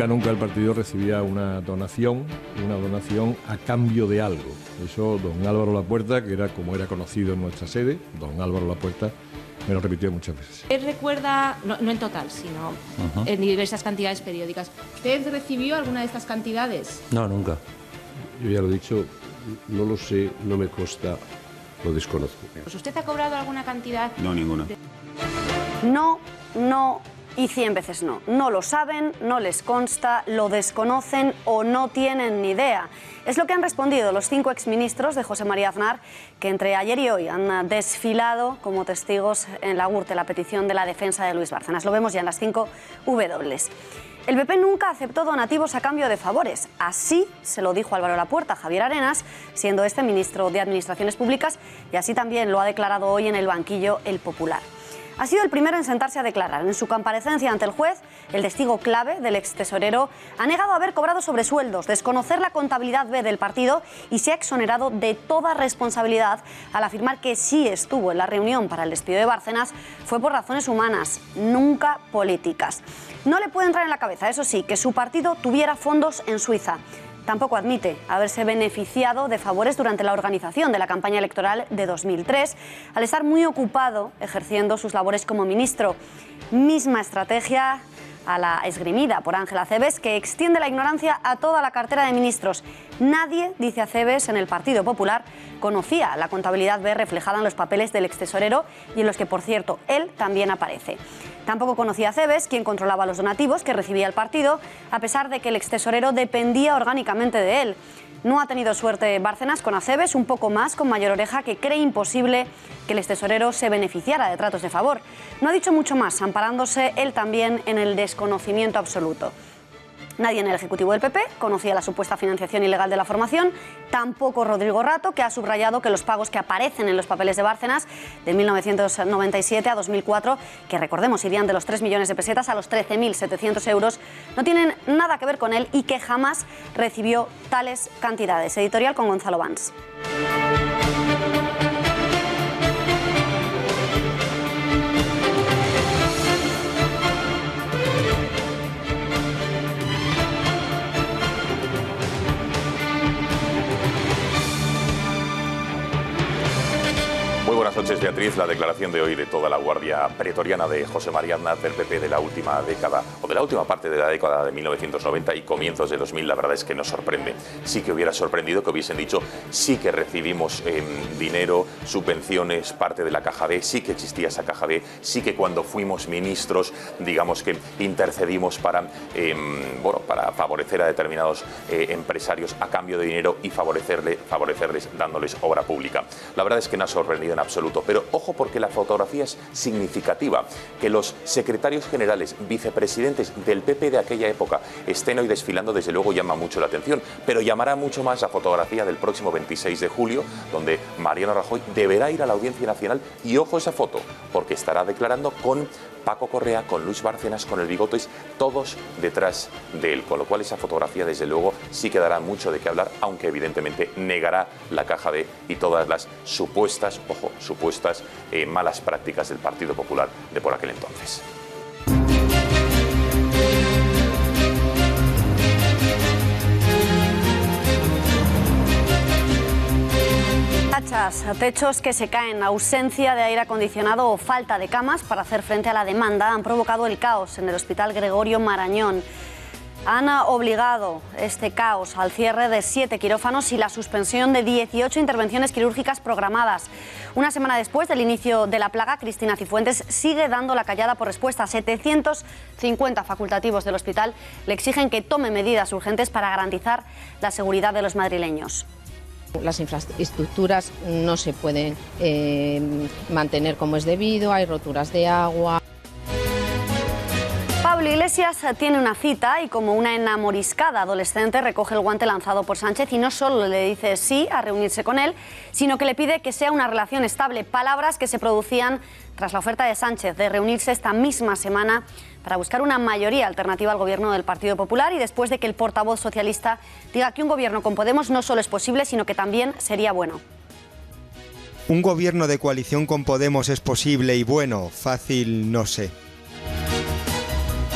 Nunca el partido recibía una donación a cambio de algo. Eso don Álvaro Lapuerta, que era como era conocido en nuestra sede, don Álvaro Lapuerta, me lo repitió muchas veces. Él recuerda, no en total, sino en diversas cantidades periódicas. ¿Usted recibió alguna de estas cantidades? No, nunca. Yo ya lo he dicho, no lo sé, no me consta, lo desconozco. Pues ¿usted ha cobrado alguna cantidad? No, ninguna. No y 100 veces no. No lo saben, no les consta, lo desconocen o no tienen ni idea. Es lo que han respondido los 5 exministros de José María Aznar, que entre ayer y hoy han desfilado como testigos en la Gürtel la petición de la defensa de Luis Bárcenas. Lo vemos ya en las 5 W. El PP nunca aceptó donativos a cambio de favores. Así se lo dijo Álvaro Lapuerta a Javier Arenas, siendo este ministro de Administraciones Públicas, y así también lo ha declarado hoy en el banquillo El Popular. Ha sido el primero en sentarse a declarar. En su comparecencia ante el juez, el testigo clave del extesorero ha negado haber cobrado sobresueldos, desconocer la contabilidad B del partido y se ha exonerado de toda responsabilidad al afirmar que sí estuvo en la reunión para el despido de Bárcenas fue por razones humanas, nunca políticas. No le puede entrar en la cabeza, eso sí, que su partido tuviera fondos en Suiza. Tampoco admite haberse beneficiado de favores durante la organización de la campaña electoral de 2003, al estar muy ocupado ejerciendo sus labores como ministro. Misma estrategia a la esgrimida por Ángel Acebes, que extiende la ignorancia a toda la cartera de ministros. Nadie, dice Acebes, en el Partido Popular conocía la contabilidad B reflejada en los papeles del extesorero y en los que, por cierto, él también aparece. Tampoco conocía Acebes quién controlaba los donativos que recibía el partido, a pesar de que el extesorero dependía orgánicamente de él. No ha tenido suerte Bárcenas con Acebes, un poco más con Mayor Oreja, que cree imposible que el extesorero se beneficiara de tratos de favor. No ha dicho mucho más, amparándose él también en el desconocimiento absoluto. Nadie en el Ejecutivo del PP conocía la supuesta financiación ilegal de la formación, tampoco Rodrigo Rato, que ha subrayado que los pagos que aparecen en los papeles de Bárcenas de 1997 a 2004, que recordemos irían de los 3 millones de pesetas a los 13.700 euros, no tienen nada que ver con él y que jamás recibió tales cantidades. Editorial con Gonzalo Vans. Muy buenas noches, Beatriz. La declaración de hoy de toda la guardia pretoriana de José María Aznar del PP de la última década, o de la última parte de la década de 1990 y comienzos de 2000, la verdad es que nos sorprende. Sí que hubiera sorprendido que hubiesen dicho sí que recibimos dinero, subvenciones, parte de la caja B, sí que existía esa caja B, sí que cuando fuimos ministros, digamos que intercedimos para favorecer a determinados empresarios a cambio de dinero y favorecerles dándoles obra pública. La verdad es que no ha sorprendido en absoluto, pero ojo porque la fotografía es significativa. Que los secretarios generales, vicepresidentes del PP de aquella época estén hoy desfilando, desde luego llama mucho la atención, pero llamará mucho más la fotografía del próximo 26 de julio, donde Mariano Rajoy deberá ir a la Audiencia Nacional y ojo esa foto, porque estará declarando con Paco Correa, con Luis Bárcenas, con el Bigotes, todos detrás de él, con lo cual esa fotografía desde luego sí que dará mucho de qué hablar, aunque evidentemente negará la caja B y todas las supuestas malas prácticas del Partido Popular de por aquel entonces. Techos que se caen, ausencia de aire acondicionado o falta de camas para hacer frente a la demanda han provocado el caos en el Hospital Gregorio Marañón. Han obligado este caos al cierre de 7 quirófanos y la suspensión de 18 intervenciones quirúrgicas programadas. Una semana después del inicio de la plaga, Cristina Cifuentes sigue dando la callada por respuesta. 750 facultativos del hospital le exigen que tome medidas urgentes para garantizar la seguridad de los madrileños. Las infraestructuras no se pueden mantener como es debido, hay roturas de agua. Pablo Iglesias tiene una cita y como una enamoriscada adolescente recoge el guante lanzado por Sánchez y no solo le dice sí a reunirse con él, sino que le pide que sea una relación estable. Palabras que se producían tras la oferta de Sánchez de reunirse esta misma semana para buscar una mayoría alternativa al gobierno del Partido Popular y después de que el portavoz socialista diga que un gobierno con Podemos no solo es posible, sino que también sería bueno. Un gobierno de coalición con Podemos es posible y bueno, fácil no sé.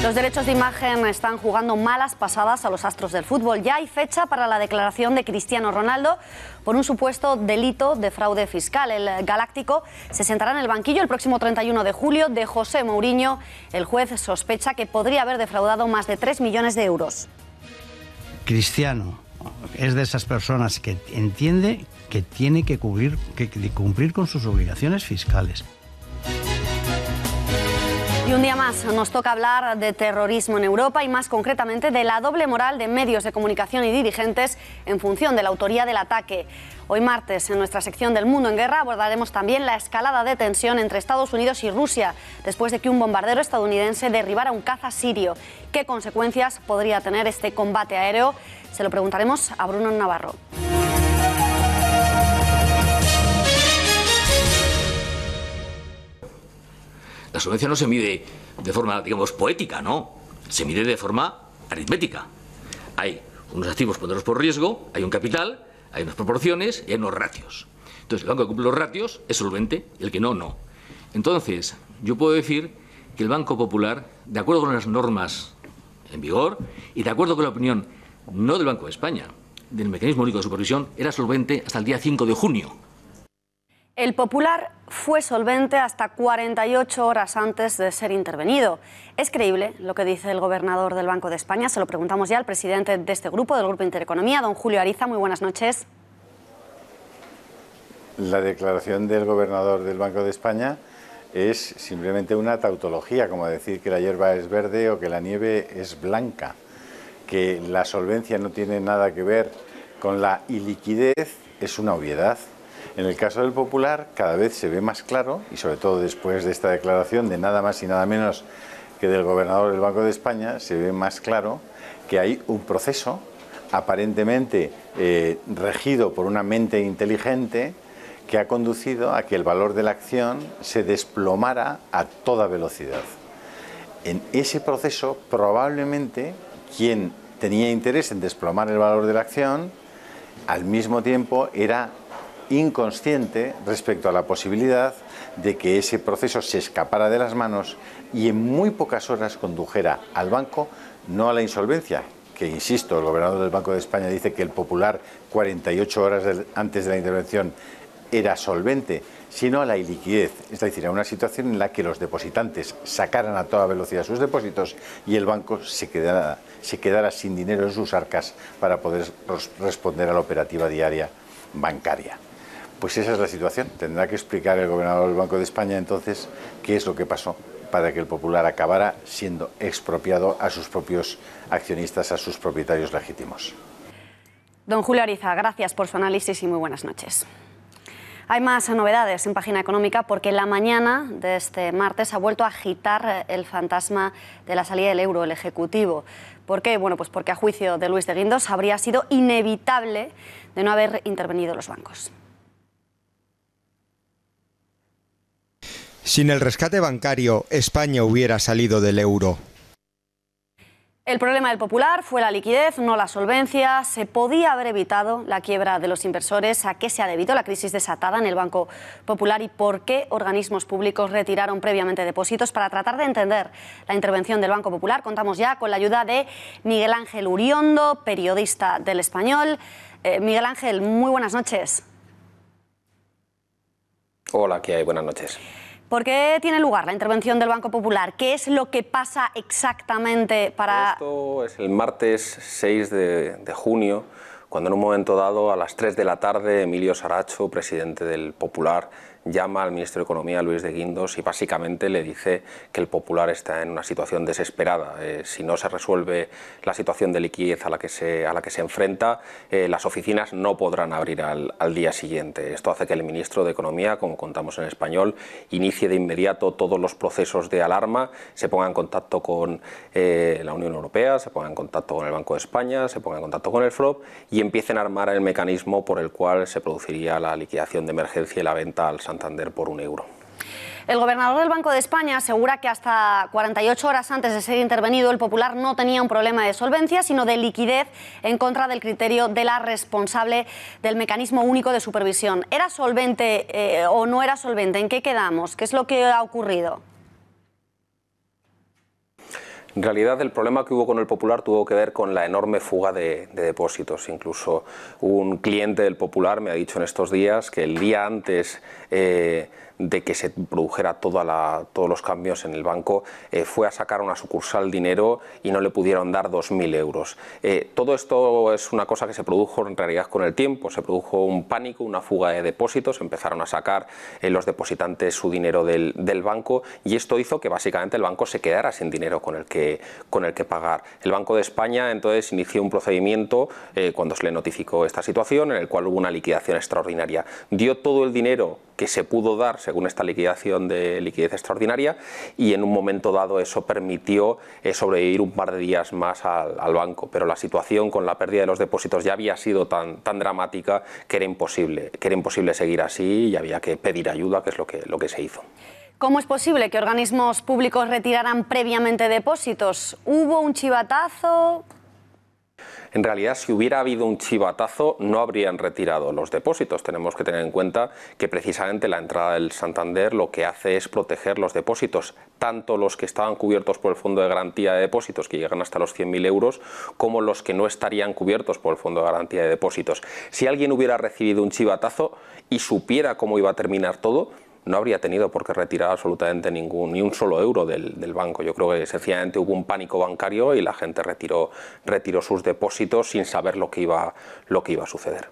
Los derechos de imagen están jugando malas pasadas a los astros del fútbol. Ya hay fecha para la declaración de Cristiano Ronaldo por un supuesto delito de fraude fiscal. El Galáctico se sentará en el banquillo el próximo 31 de julio. De José Mourinho, el juez sospecha que podría haber defraudado más de 3 millones de euros. Cristiano es de esas personas que entiende que tiene que cumplir con sus obligaciones fiscales. Y un día más nos toca hablar de terrorismo en Europa y más concretamente de la doble moral de medios de comunicación y dirigentes en función de la autoría del ataque. Hoy martes, en nuestra sección del Mundo en Guerra, abordaremos también la escalada de tensión entre Estados Unidos y Rusia después de que un bombardero estadounidense derribara un caza sirio. ¿Qué consecuencias podría tener este combate aéreo? Se lo preguntaremos a Bruno Navarro. La solvencia no se mide de forma, digamos, poética, no. Se mide de forma aritmética. Hay unos activos ponderados por riesgo, hay un capital, hay unas proporciones y hay unos ratios. Entonces, el banco que cumple los ratios es solvente y el que no, no. Entonces, yo puedo decir que el Banco Popular, de acuerdo con las normas en vigor y de acuerdo con la opinión no del Banco de España, del Mecanismo Único de Supervisión, era solvente hasta el día 5 de junio. El Popular fue solvente hasta 48 horas antes de ser intervenido. ¿Es creíble lo que dice el gobernador del Banco de España? Se lo preguntamos ya al presidente de este grupo, del Grupo Intereconomía, don Julio Ariza. Muy buenas noches. La declaración del gobernador del Banco de España es simplemente una tautología, como decir que la hierba es verde o que la nieve es blanca. Que la solvencia no tiene nada que ver con la iliquidez es una obviedad. En el caso del Popular cada vez se ve más claro, y sobre todo después de esta declaración de nada más y nada menos que del gobernador del Banco de España, se ve más claro que hay un proceso aparentemente regido por una mente inteligente que ha conducido a que el valor de la acción se desplomara a toda velocidad. En ese proceso probablemente quien tenía interés en desplomar el valor de la acción al mismo tiempo era inconsciente respecto a la posibilidad de que ese proceso se escapara de las manos y en muy pocas horas condujera al banco, no a la insolvencia, que insisto, el gobernador del Banco de España dice que el Popular 48 horas antes de la intervención era solvente, sino a la iliquidez, es decir, a una situación en la que los depositantes sacaran a toda velocidad sus depósitos y el banco se quedara sin dinero en sus arcas para poder responder a la operativa diaria bancaria. Pues esa es la situación. Tendrá que explicar el gobernador del Banco de España entonces qué es lo que pasó para que el Popular acabara siendo expropiado a sus propios accionistas, a sus propietarios legítimos. Don Julio Ariza, gracias por su análisis y muy buenas noches. Hay más novedades en Página Económica porque la mañana de este martes ha vuelto a agitar el fantasma de la salida del euro, el Ejecutivo. ¿Por qué? Bueno, pues porque a juicio de Luis de Guindos habría sido inevitable de no haber intervenido los bancos. Sin el rescate bancario, España hubiera salido del euro. El problema del Popular fue la liquidez, no la solvencia. Se podía haber evitado la quiebra de los inversores. ¿A qué se ha debido la crisis desatada en el Banco Popular y por qué organismos públicos retiraron previamente depósitos? Para tratar de entender la intervención del Banco Popular, contamos ya con la ayuda de Miguel Ángel Uriondo, periodista del Español. Miguel Ángel, muy buenas noches. Hola, ¿qué hay? Buenas noches. ¿Por qué tiene lugar la intervención del Banco Popular? ¿Qué es lo que pasa exactamente para...? Esto es el martes 6 de junio, cuando en un momento dado, a las 3 de la tarde, Emilio Saracho, presidente del Popular, llama al ministro de Economía, Luis de Guindos, y básicamente le dice que el Popular está en una situación desesperada. Si no se resuelve la situación de liquidez a la que se enfrenta, las oficinas no podrán abrir al día siguiente. Esto hace que el ministro de Economía, como contamos en Español, inicie de inmediato todos los procesos de alarma, se ponga en contacto con la Unión Europea, se ponga en contacto con el Banco de España, se ponga en contacto con el FROB y empiecen a armar el mecanismo por el cual se produciría la liquidación de emergencia y la venta al Santander por €1. El gobernador del Banco de España asegura que hasta 48 horas antes de ser intervenido el Popular no tenía un problema de solvencia, sino de liquidez en contra del criterio de la responsable del Mecanismo Único de Supervisión. ¿Era solvente o no era solvente? ¿En qué quedamos? ¿Qué es lo que ha ocurrido? En realidad el problema que hubo con el Popular tuvo que ver con la enorme fuga de depósitos. Incluso un cliente del Popular me ha dicho en estos días que el día antes de que se produjera todos los cambios en el banco, fue a sacar a una sucursal dinero y no le pudieron dar 2.000 euros. Todo esto es una cosa que se produjo en realidad con el tiempo. Se produjo un pánico, una fuga de depósitos, empezaron a sacar los depositantes su dinero del banco, y esto hizo que básicamente el banco se quedara sin dinero con el que pagar. El Banco de España entonces inició un procedimiento cuando se le notificó esta situación, en el cual hubo una liquidación extraordinaria. Dio todo el dinero que se pudo dar según esta liquidación de liquidez extraordinaria, y en un momento dado eso permitió sobrevivir un par de días más al banco, pero la situación con la pérdida de los depósitos ya había sido tan dramática que era imposible seguir así, y había que pedir ayuda, que es lo que se hizo. ¿Cómo es posible que organismos públicos retiraran previamente depósitos? ¿Hubo un chivatazo? En realidad, si hubiera habido un chivatazo, no habrían retirado los depósitos. Tenemos que tener en cuenta que precisamente la entrada del Santander lo que hace es proteger los depósitos, tanto los que estaban cubiertos por el Fondo de Garantía de Depósitos, que llegan hasta los 100.000 euros, como los que no estarían cubiertos por el Fondo de Garantía de Depósitos. Si alguien hubiera recibido un chivatazo y supiera cómo iba a terminar todo, no habría tenido por qué retirar absolutamente ni un solo euro del banco. Yo creo que sencillamente hubo un pánico bancario y la gente retiró sus depósitos sin saber lo que iba a suceder.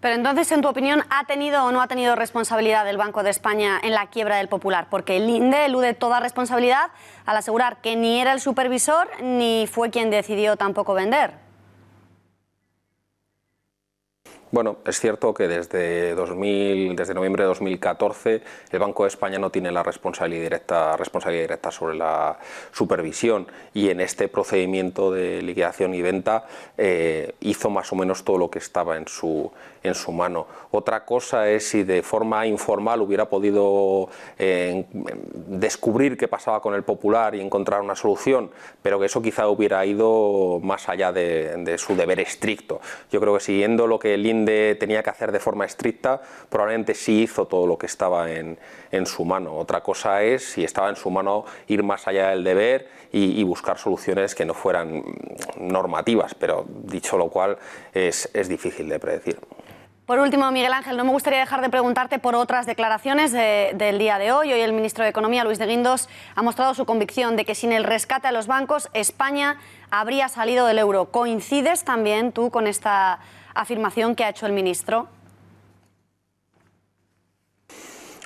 Pero entonces, en tu opinión, ¿ha tenido o no ha tenido responsabilidad el Banco de España en la quiebra del Popular? Porque el INDE elude toda responsabilidad al asegurar que ni era el supervisor ni fue quien decidió tampoco vender. Bueno, es cierto que desde noviembre de 2014 el Banco de España no tiene la responsabilidad directa sobre la supervisión, y en este procedimiento de liquidación y venta hizo más o menos todo lo que estaba en su mano. Otra cosa es si de forma informal hubiera podido descubrir qué pasaba con el Popular y encontrar una solución, pero que eso quizá hubiera ido más allá de su deber estricto. Yo creo que siguiendo lo que el INDE tenía que hacer de forma estricta, probablemente sí hizo todo lo que estaba en su mano. Otra cosa es si estaba en su mano ir más allá del deber y buscar soluciones que no fueran normativas, pero dicho lo cual es difícil de predecir. Por último, Miguel Ángel, no me gustaría dejar de preguntarte por otras declaraciones del día de hoy. Hoy el ministro de Economía, Luis de Guindos, ha mostrado su convicción de que sin el rescate a los bancos, España habría salido del euro. ¿Coincides también tú con esta afirmación que ha hecho el ministro?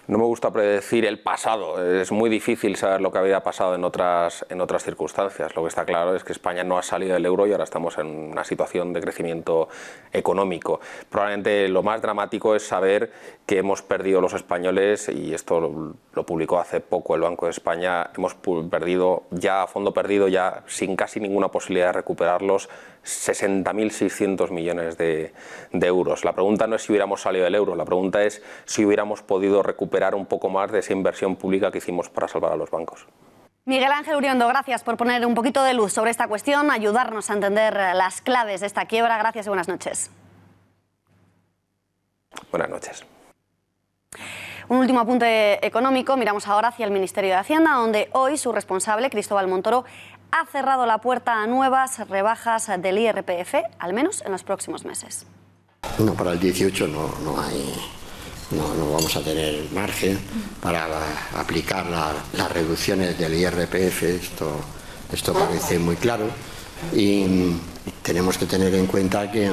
No me gusta predecir el pasado, es muy difícil saber lo que había pasado en otras circunstancias. Lo que está claro es que España no ha salido del euro y ahora estamos en una situación de crecimiento económico. Probablemente lo más dramático es saber que hemos perdido los españoles, y esto lo publicó hace poco el Banco de España, hemos perdido ya a fondo perdido, ya sin casi ninguna posibilidad de recuperarlos, 60.600 millones de euros. La pregunta no es si hubiéramos salido del euro, la pregunta es si hubiéramos podido recuperar un poco más de esa inversión pública que hicimos para salvar a los bancos. Miguel Ángel Uriondo, gracias por poner un poquito de luz sobre esta cuestión, ayudarnos a entender las claves de esta quiebra. Gracias y buenas noches. Buenas noches. Un último apunte económico. Miramos ahora hacia el Ministerio de Hacienda, donde hoy su responsable, Cristóbal Montoro, ha cerrado la puerta a nuevas rebajas del IRPF, al menos en los próximos meses. No, para el 18 no vamos a tener margen para aplicar las reducciones del IRPF, esto parece muy claro, y tenemos que tener en cuenta que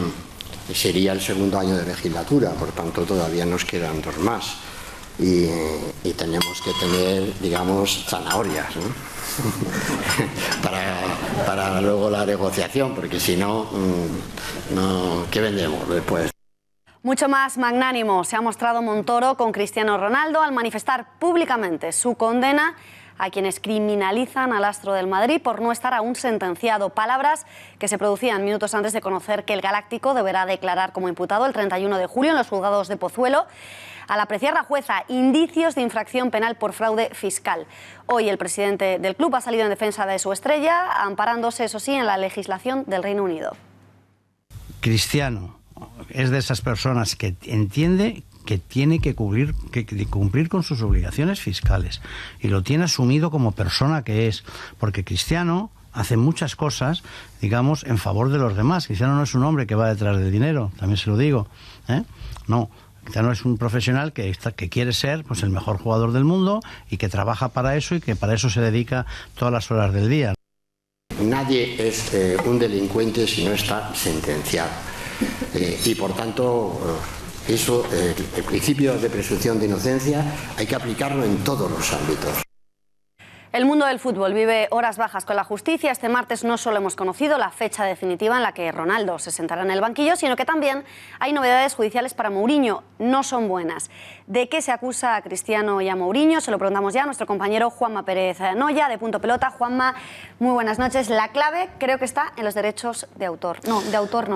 sería el segundo año de legislatura, por tanto todavía nos quedan 2 más, y tenemos que tener, digamos, zanahorias, ¿no? para luego la negociación, porque si no, ¿qué vendemos después? Mucho más magnánimo se ha mostrado Montoro con Cristiano Ronaldo al manifestar públicamente su condena a quienes criminalizan al astro del Madrid por no estar aún sentenciado. Palabras que se producían minutos antes de conocer que el Galáctico deberá declarar como imputado el 31 de julio en los juzgados de Pozuelo, al apreciar la jueza indicios de infracción penal por fraude fiscal. Hoy el presidente del club ha salido en defensa de su estrella, amparándose, eso sí, en la legislación del Reino Unido. Cristiano es de esas personas que entiende que tiene que cumplir con sus obligaciones fiscales y lo tiene asumido como persona que es, porque Cristiano hace muchas cosas, digamos, en favor de los demás. Cristiano no es un hombre que va detrás del dinero, también se lo digo, no. Cristiano es un profesional que quiere ser pues el mejor jugador del mundo y que trabaja para eso y que para eso se dedica todas las horas del día. Nadie es un delincuente si no está sentenciado y por tanto eso, el principio de presunción de inocencia hay que aplicarlo en todos los ámbitos. El mundo del fútbol vive horas bajas con la justicia. Este martes no solo hemos conocido la fecha definitiva en la que Ronaldo se sentará en el banquillo, sino que también hay novedades judiciales para Mourinho. No son buenas. ¿De qué se acusa a Cristiano y a Mourinho? Se lo preguntamos ya a nuestro compañero Juanma Pérez Noya, de Punto Pelota. Juanma, muy buenas noches. La clave creo que está en los derechos de autor. No,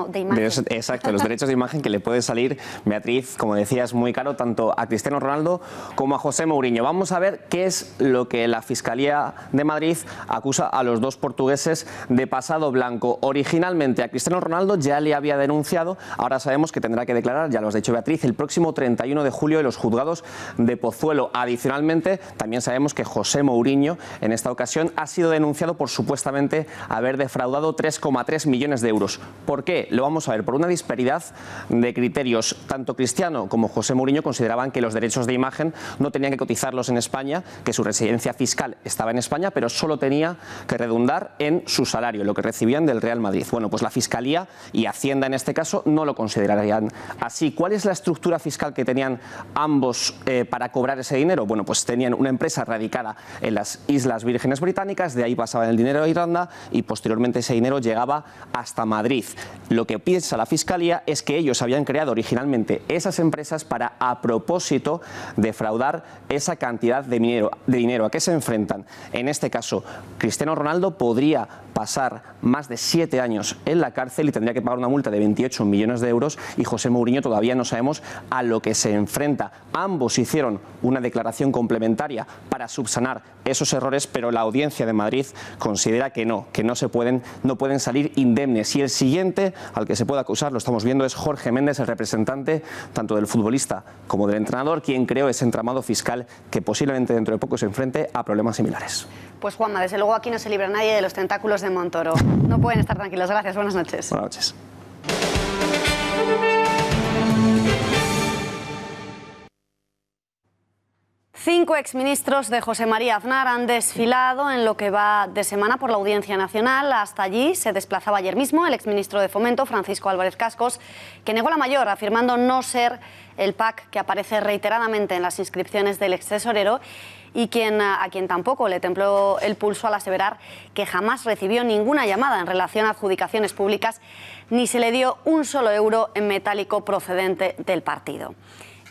de imagen. Exacto, los derechos de imagen que le puede salir, Beatriz, como decías, muy caro tanto a Cristiano Ronaldo como a José Mourinho. Vamos a ver qué es lo que la Fiscalía de Madrid acusa a los dos portugueses de pasado blanco. Originalmente a Cristiano Ronaldo ya le había denunciado, ahora sabemos que tendrá que declarar, ya lo has dicho Beatriz, el próximo 31 de julio en los juzgados de Pozuelo. Adicionalmente, también sabemos que José Mourinho en esta ocasión ha sido denunciado por supuestamente haber defraudado 3,3 millones de euros. ¿Por qué? Lo vamos a ver, por una disparidad de criterios. Tanto Cristiano como José Mourinho consideraban que los derechos de imagen no tenían que cotizarlos en España, que su residencia fiscal estaba en España, pero solo tenía que redundar en su salario, lo que recibían del Real Madrid. Bueno, pues la Fiscalía y Hacienda en este caso no lo considerarían así. ¿Cuál es la estructura fiscal que tenían ambos para cobrar ese dinero? Bueno, pues tenían una empresa radicada en las Islas Vírgenes Británicas, de ahí pasaban el dinero a Irlanda y posteriormente ese dinero llegaba hasta Madrid. Lo que piensa la Fiscalía es que ellos habían creado originalmente esas empresas para, a propósito, defraudar esa cantidad de dinero. ¿A qué se enfrentan? En este caso, Cristiano Ronaldo podría pasar más de 7 años en la cárcel y tendría que pagar una multa de 28 millones de euros y José Mourinho todavía no sabemos a lo que se enfrenta. Ambos hicieron una declaración complementaria para subsanar esos errores, pero la Audiencia de Madrid considera que no pueden salir indemnes. Y el siguiente al que se puede acusar, lo estamos viendo, es Jorge Méndez, el representante tanto del futbolista como del entrenador, quien creó ese entramado fiscal que posiblemente dentro de poco se enfrente a problemas similares. Pues Juanma, desde luego aquí no se libra nadie de los tentáculos de Montoro. No pueden estar tranquilos. Gracias, buenas noches. Buenas noches. Cinco exministros de José María Aznar han desfilado en lo que va de semana por la Audiencia Nacional. Hasta allí se desplazaba ayer mismo el exministro de Fomento, Francisco Álvarez Cascos, que negó la mayor, afirmando no ser el PAC que aparece reiteradamente en las inscripciones del extesorero y a quien tampoco le templó el pulso al aseverar que jamás recibió ninguna llamada en relación a adjudicaciones públicas ni se le dio un solo euro en metálico procedente del partido.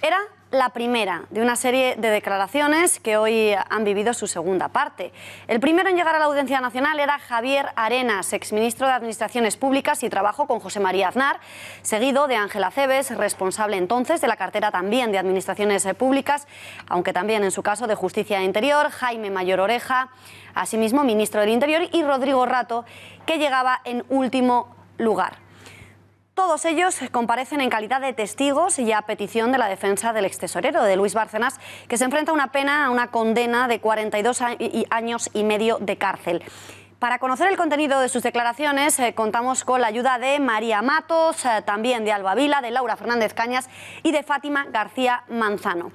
Era la primera de una serie de declaraciones que hoy han vivido su segunda parte. El primero en llegar a la Audiencia Nacional era Javier Arenas, exministro de Administraciones Públicas y Trabajo con José María Aznar, seguido de Ángel Acebes, responsable entonces de la cartera también de Administraciones Públicas, aunque también en su caso de Justicia e Interior, Jaime Mayor Oreja, asimismo ministro del Interior, y Rodrigo Rato, que llegaba en último lugar. Todos ellos comparecen en calidad de testigos y a petición de la defensa del extesorero, de Luis Bárcenas, que se enfrenta a una condena de 42 años y medio de cárcel. Para conocer el contenido de sus declaraciones contamos con la ayuda de María Matos, también de Alba Vila, de Laura Fernández Cañas y de Fátima García Manzano.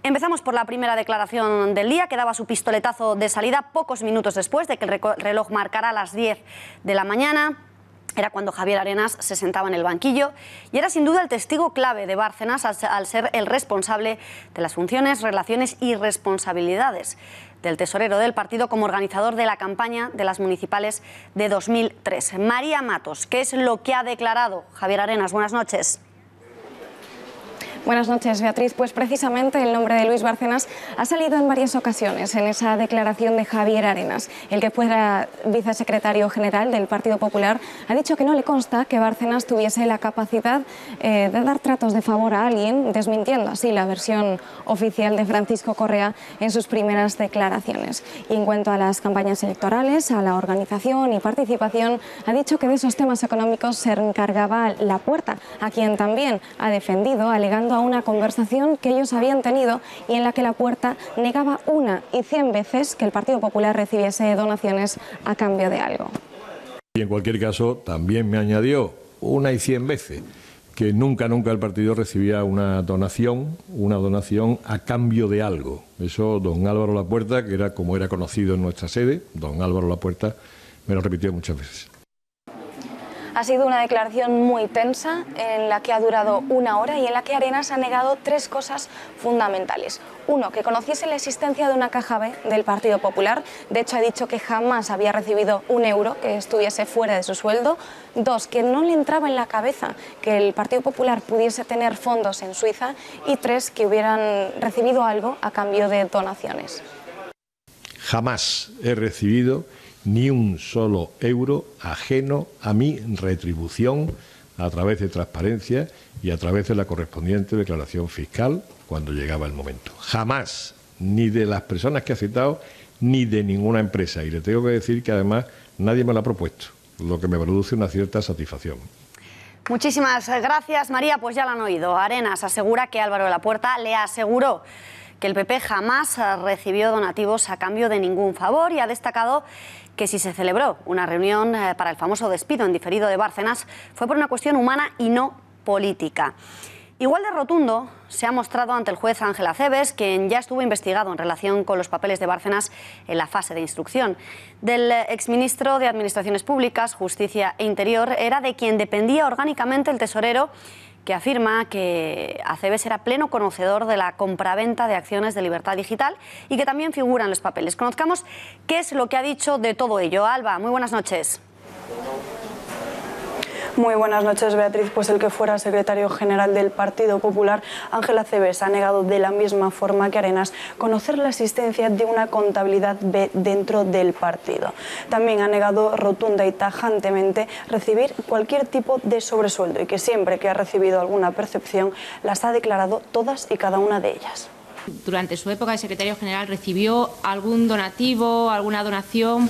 Empezamos por la primera declaración del día, que daba su pistoletazo de salida pocos minutos después de que el reloj marcara las 10 de la mañana. Era cuando Javier Arenas se sentaba en el banquillo y era sin duda el testigo clave de Bárcenas al ser el responsable de las funciones, relaciones y responsabilidades del tesorero del partido como organizador de la campaña de las municipales de 2003. María Matos, ¿qué es lo que ha declarado Javier Arenas? Buenas noches. Buenas noches, Beatriz. Pues precisamente el nombre de Luis Bárcenas ha salido en varias ocasiones en esa declaración de Javier Arenas. El que fuera vicesecretario general del Partido Popular ha dicho que no le consta que Bárcenas tuviese la capacidad de dar tratos de favor a alguien, desmintiendo así la versión oficial de Francisco Correa en sus primeras declaraciones. Y en cuanto a las campañas electorales, a la organización y participación, ha dicho que de esos temas económicos se encargaba La Puerta, a quien también ha defendido, alegando a una conversación que ellos habían tenido y en la que Lapuerta negaba 1 y 100 veces que el Partido Popular recibiese donaciones a cambio de algo. Y en cualquier caso, también me añadió 1 y 100 veces que nunca el partido recibía una donación a cambio de algo. Eso don Álvaro Lapuerta, que era como era conocido en nuestra sede, don Álvaro Lapuerta, me lo repitió muchas veces. Ha sido una declaración muy tensa en la que ha durado 1 hora y en la que Arenas ha negado 3 cosas fundamentales. 1, que conociese la existencia de una caja B del Partido Popular. De hecho, ha dicho que jamás había recibido 1 euro que estuviese fuera de su sueldo. 2, que no le entraba en la cabeza que el Partido Popular pudiese tener fondos en Suiza. Y 3, que hubieran recibido algo a cambio de donaciones. Jamás he recibido ni un solo euro ajeno a mi retribución a través de transparencia y a través de la correspondiente declaración fiscal cuando llegaba el momento. Jamás, ni de las personas que ha citado, ni de ninguna empresa. Y le tengo que decir que además nadie me lo ha propuesto, lo que me produce una cierta satisfacción. Muchísimas gracias, María. Pues ya lo han oído. Arenas asegura que Álvaro Lapuerta le aseguró que el PP jamás recibió donativos a cambio de ningún favor y ha destacado que si se celebró una reunión para el famoso despido en diferido de Bárcenas fue por una cuestión humana y no política. Igual de rotundo se ha mostrado ante el juez Ángel Acebes, quien ya estuvo investigado en relación con los papeles de Bárcenas en la fase de instrucción. Del exministro de Administraciones Públicas, Justicia e Interior era de quien dependía orgánicamente el tesorero, que afirma que Acebes era pleno conocedor de la compraventa de acciones de Libertad Digital y que también figura en los papeles. Conozcamos qué es lo que ha dicho de todo ello. Alba, muy buenas noches. Muy buenas noches, Beatriz. Pues el que fuera secretario general del Partido Popular, Ángel Acebes, ha negado de la misma forma que Arenas conocer la existencia de una contabilidad B dentro del partido. También ha negado rotunda y tajantemente recibir cualquier tipo de sobresueldo y que siempre que ha recibido alguna percepción las ha declarado todas y cada una de ellas. Durante su época de secretario general, ¿recibió algún donativo, alguna donación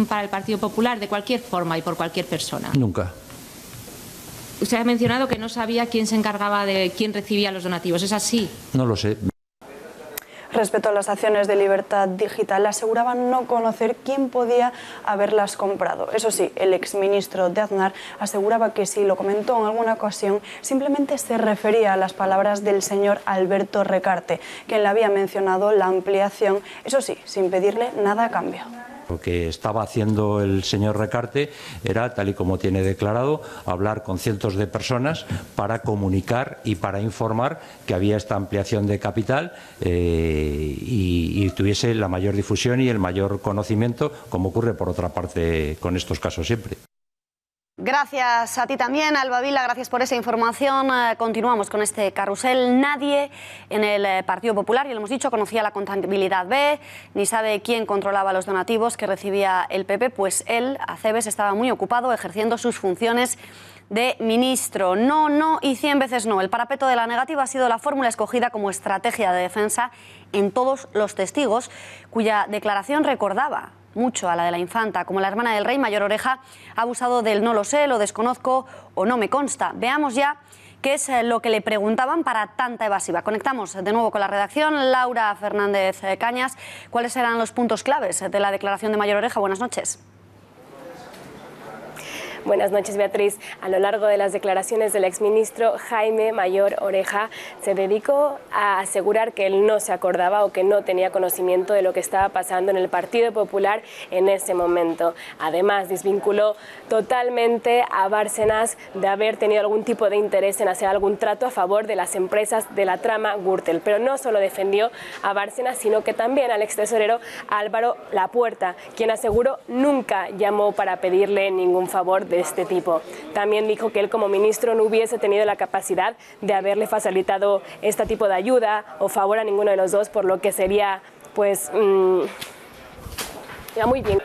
para el Partido Popular de cualquier forma y por cualquier persona? Nunca. Usted ha mencionado que no sabía quién se encargaba de quién recibía los donativos. ¿Es así? No lo sé. Respecto a las acciones de Libertad Digital, aseguraban no conocer quién podía haberlas comprado. Eso sí, el exministro de Aznar aseguraba que si lo comentó en alguna ocasión, simplemente se refería a las palabras del señor Alberto Recarte, quien le había mencionado la ampliación, eso sí, sin pedirle nada a cambio. Lo que estaba haciendo el señor Recarte era, tal y como tiene declarado, hablar con cientos de personas para comunicar y para informar que había esta ampliación de capital y tuviese la mayor difusión y el mayor conocimiento, como ocurre por otra parte con estos casos siempre. Gracias a ti también, Alba Vila, gracias por esa información. Continuamos con este carrusel. Nadie en el Partido Popular, y lo hemos dicho, conocía la contabilidad B, ni sabe quién controlaba los donativos que recibía el PP, pues él, Acebes, estaba muy ocupado ejerciendo sus funciones de ministro. No, no y 100 veces no. El parapeto de la negativa ha sido la fórmula escogida como estrategia de defensa en todos los testigos, cuya declaración recordaba mucho a la de la infanta. Como la hermana del rey, Mayor Oreja ha abusado del no lo sé, lo desconozco o no me consta. Veamos ya qué es lo que le preguntaban para tanta evasiva. Conectamos de nuevo con la redacción. Laura Fernández Cañas, ¿cuáles eran los puntos claves de la declaración de Mayor Oreja? Buenas noches. Buenas noches, Beatriz. A lo largo de las declaraciones del exministro Jaime Mayor Oreja, se dedicó a asegurar que él no se acordaba o que no tenía conocimiento de lo que estaba pasando en el Partido Popular en ese momento. Además, desvinculó totalmente a Bárcenas de haber tenido algún tipo de interés en hacer algún trato a favor de las empresas de la trama Gürtel. Pero no solo defendió a Bárcenas, sino que también al extesorero Álvaro Lapuerta, quien aseguró nunca llamó para pedirle ningún favor de este tipo. También dijo que él como ministro no hubiese tenido la capacidad de haberle facilitado este tipo de ayuda o favor a ninguno de los dos, por lo que sería, pues, ya muy bien.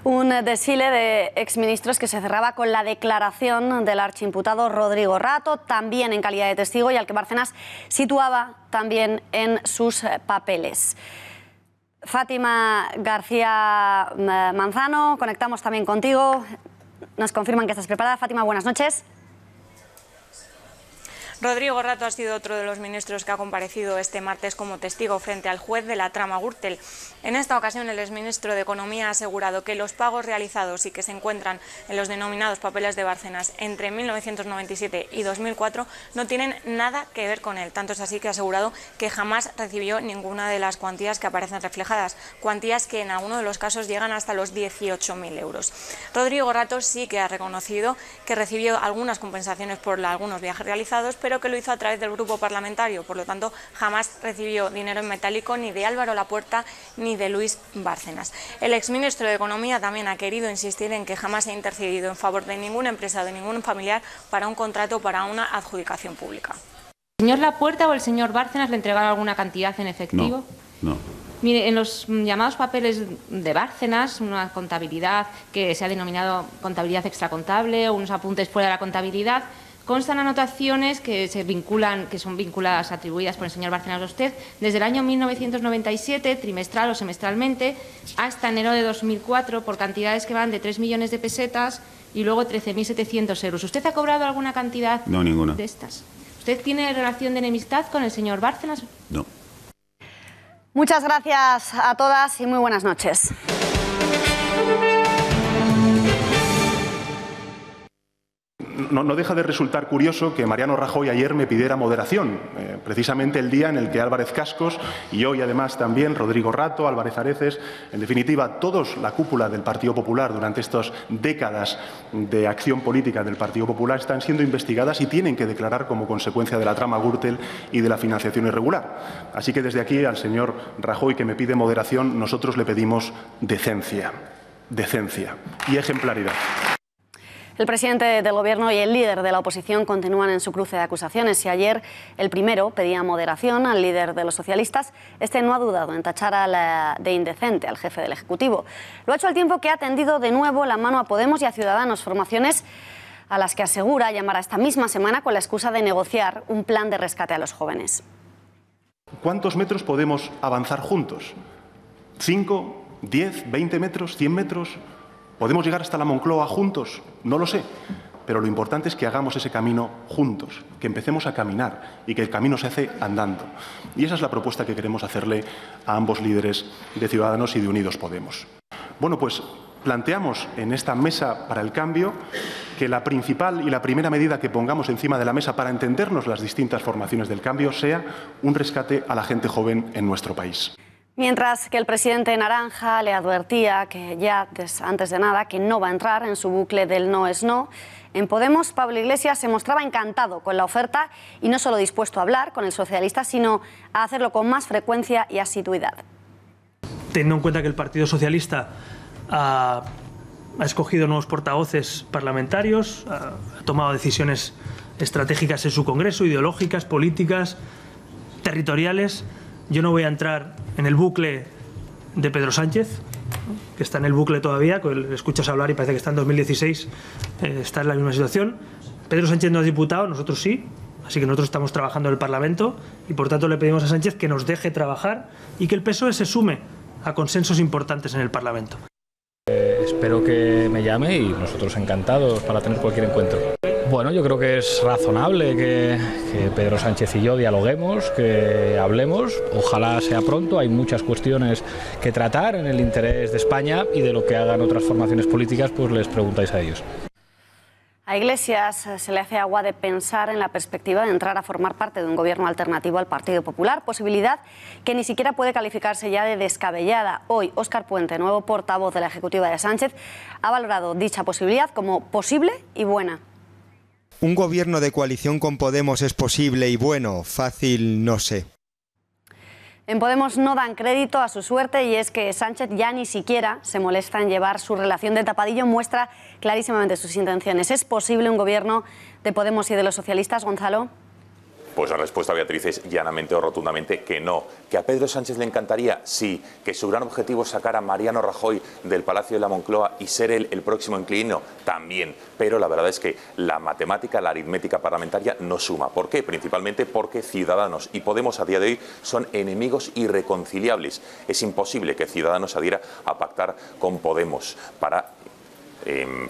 Un desfile de exministros que se cerraba con la declaración del archiimputado Rodrigo Rato, también en calidad de testigo, y al que Bárcenas situaba también en sus papeles. Fátima García Manzano, conectamos también contigo. Nos confirman que estás preparada. Fátima, buenas noches. Rodrigo Rato ha sido otro de los ministros que ha comparecido este martes como testigo frente al juez de la trama Gürtel. En esta ocasión, el exministro de Economía ha asegurado que los pagos realizados y que se encuentran en los denominados papeles de Bárcenas entre 1997 y 2004 no tienen nada que ver con él. Tanto es así que ha asegurado que jamás recibió ninguna de las cuantías que aparecen reflejadas, cuantías que en algunos de los casos llegan hasta los 18.000 euros. Rodrigo Rato sí que ha reconocido que recibió algunas compensaciones por algunos viajes realizados, pero que lo hizo a través del grupo parlamentario, por lo tanto jamás recibió dinero en metálico ni de Álvaro Lapuerta ni de Luis Bárcenas. El exministro de Economía también ha querido insistir en que jamás ha intercedido en favor de ninguna empresa o de ningún familiar para un contrato para una adjudicación pública. ¿El señor Lapuerta o el señor Bárcenas le entregaron alguna cantidad en efectivo? No. Mire, en los llamados papeles de Bárcenas, una contabilidad que se ha denominado contabilidad extracontable o unos apuntes fuera de la contabilidad, constan anotaciones que son vinculadas, atribuidas por el señor Bárcenas a usted, desde el año 1997, trimestral o semestralmente, hasta enero de 2004, por cantidades que van de 3 millones de pesetas y luego 13.700 euros. ¿Usted ha cobrado alguna cantidad No, ninguna. de estas? ¿Usted tiene relación de enemistad con el señor Bárcenas? No. Muchas gracias a todas y muy buenas noches. No deja de resultar curioso que Mariano Rajoy ayer me pidiera moderación, precisamente el día en el que Álvarez Cascos y hoy además también Rodrigo Rato, Álvarez Areces, en definitiva todos la cúpula del Partido Popular durante estas décadas de acción política del Partido Popular están siendo investigadas y tienen que declarar como consecuencia de la trama Gürtel y de la financiación irregular. Así que desde aquí al señor Rajoy, que me pide moderación, nosotros le pedimos decencia y ejemplaridad. El presidente del Gobierno y el líder de la oposición continúan en su cruce de acusaciones y ayer el primero pedía moderación al líder de los socialistas. Este no ha dudado en tachar de indecente al jefe del Ejecutivo. Lo ha hecho al tiempo que ha tendido de nuevo la mano a Podemos y a Ciudadanos, formaciones a las que asegura llamará esta misma semana con la excusa de negociar un plan de rescate a los jóvenes. ¿Cuántos metros podemos avanzar juntos? ¿5, 10, 20 metros, 100 metros? ¿Podemos llegar hasta la Moncloa juntos? No lo sé, pero lo importante es que hagamos ese camino juntos, que empecemos a caminar y que el camino se hace andando. Y esa es la propuesta que queremos hacerle a ambos líderes de Ciudadanos y de Unidos Podemos. Bueno, pues planteamos en esta mesa para el cambio que la principal y la primera medida que pongamos encima de la mesa para entendernos las distintas formaciones del cambio sea un rescate a la gente joven en nuestro país. Mientras que el presidente Naranja le advertía que ya antes de nada que no va a entrar en su bucle del no es no, en Podemos Pablo Iglesias se mostraba encantado con la oferta y no solo dispuesto a hablar con el socialista, sino a hacerlo con más frecuencia y asiduidad. Teniendo en cuenta que el Partido Socialista ha escogido nuevos portavoces parlamentarios, ha tomado decisiones estratégicas en su Congreso, ideológicas, políticas, territoriales, yo no voy a entrar en el bucle de Pedro Sánchez, que está en el bucle todavía, que le escuchas hablar y parece que está en 2016, está en la misma situación. Pedro Sánchez no es diputado, nosotros sí, así que nosotros estamos trabajando en el Parlamento y por tanto le pedimos a Sánchez que nos deje trabajar y que el PSOE se sume a consensos importantes en el Parlamento. Espero que me llame y nosotros encantados para tener cualquier encuentro. Bueno, yo creo que es razonable que Pedro Sánchez y yo dialoguemos, que hablemos. Ojalá sea pronto. Hay muchas cuestiones que tratar en el interés de España y de lo que hagan otras formaciones políticas, pues les preguntáis a ellos. A Iglesias se le hace agua de pensar en la perspectiva de entrar a formar parte de un gobierno alternativo al Partido Popular, posibilidad que ni siquiera puede calificarse ya de descabellada. Hoy, Óscar Puente, nuevo portavoz de la ejecutiva de Sánchez, ha valorado dicha posibilidad como posible y buena. Un gobierno de coalición con Podemos es posible y bueno, fácil no sé. En Podemos no dan crédito a su suerte y es que Sánchez ya ni siquiera se molesta en llevar su relación de tapadillo, muestra clarísimamente sus intenciones. ¿Es posible un gobierno de Podemos y de los socialistas, Gonzalo? Pues la respuesta, Beatriz, es llanamente o rotundamente que no. ¿Que a Pedro Sánchez le encantaría? Sí. ¿Que su gran objetivo es sacar a Mariano Rajoy del Palacio de la Moncloa y ser él el próximo inquilino? También. Pero la verdad es que la matemática, la aritmética parlamentaria no suma. ¿Por qué? Principalmente porque Ciudadanos y Podemos a día de hoy son enemigos irreconciliables. Es imposible que Ciudadanos adhiera a pactar con Podemos para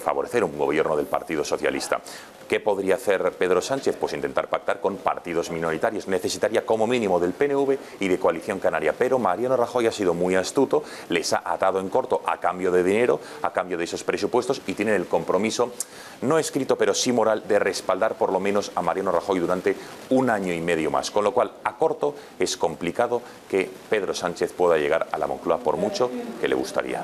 favorecer un gobierno del Partido Socialista. ¿Qué podría hacer Pedro Sánchez? Pues intentar pactar con partidos minoritarios. Necesitaría como mínimo del PNV y de Coalición Canaria. Pero Mariano Rajoy ha sido muy astuto, les ha atado en corto a cambio de dinero, a cambio de esos presupuestos, y tienen el compromiso, no escrito pero sí moral, de respaldar por lo menos a Mariano Rajoy durante 1 año y medio más. Con lo cual, a corto, es complicado que Pedro Sánchez pueda llegar a la Moncloa, por mucho que le gustaría.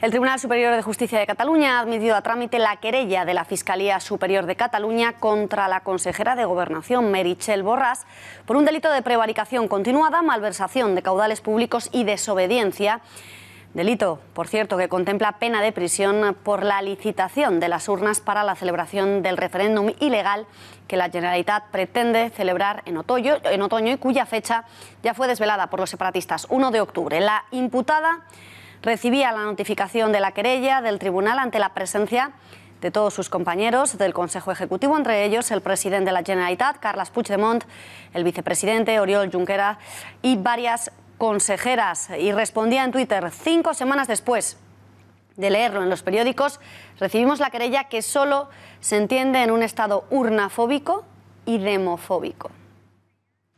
El Tribunal Superior de Justicia de Cataluña ha admitido a trámite la querella de la Fiscalía Superior de Cataluña contra la consejera de Gobernación, Meritxell Borràs, por un delito de prevaricación continuada, malversación de caudales públicos y desobediencia. Delito, por cierto, que contempla pena de prisión por la licitación de las urnas para la celebración del referéndum ilegal que la Generalitat pretende celebrar en otoño y cuya fecha ya fue desvelada por los separatistas, 1 de octubre. La imputada recibía la notificación de la querella del tribunal ante la presencia de todos sus compañeros del Consejo Ejecutivo, entre ellos el presidente de la Generalitat, Carles Puigdemont, el vicepresidente Oriol Junqueras y varias consejeras. Y respondía en Twitter: 5 semanas después de leerlo en los periódicos, recibimos la querella que solo se entiende en un estado urnafóbico y demofóbico.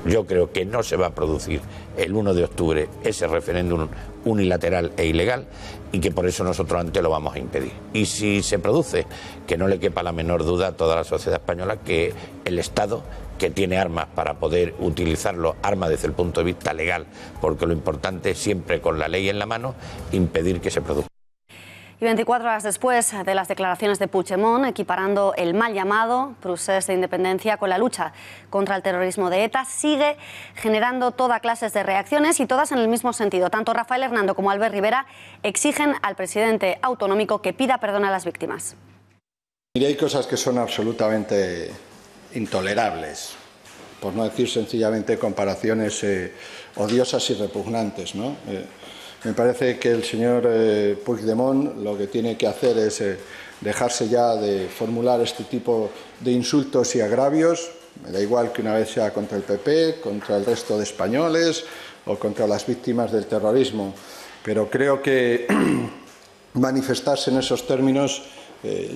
Yo creo que no se va a producir el 1 de octubre ese referéndum unilateral e ilegal, y que por eso nosotros antes lo vamos a impedir. Y si se produce, que no le quepa la menor duda a toda la sociedad española que el Estado, que tiene armas para poder utilizarlo, armas desde el punto de vista legal, porque lo importante es siempre con la ley en la mano, impedir que se produzca. Y 24 horas después de las declaraciones de Puigdemont, equiparando el mal llamado procés de independencia con la lucha contra el terrorismo de ETA, sigue generando toda clase de reacciones, y todas en el mismo sentido. Tanto Rafael Hernando como Albert Rivera exigen al presidente autonómico que pida perdón a las víctimas. Y hay cosas que son absolutamente intolerables, por no decir sencillamente comparaciones odiosas y repugnantes, ¿no? Me parece que el señor Puigdemont lo que tiene que hacer es dejarse ya de formular este tipo de insultos y agravios. Me da igual que una vez sea contra el PP, contra el resto de españoles o contra las víctimas del terrorismo. Pero creo que manifestarse en esos términos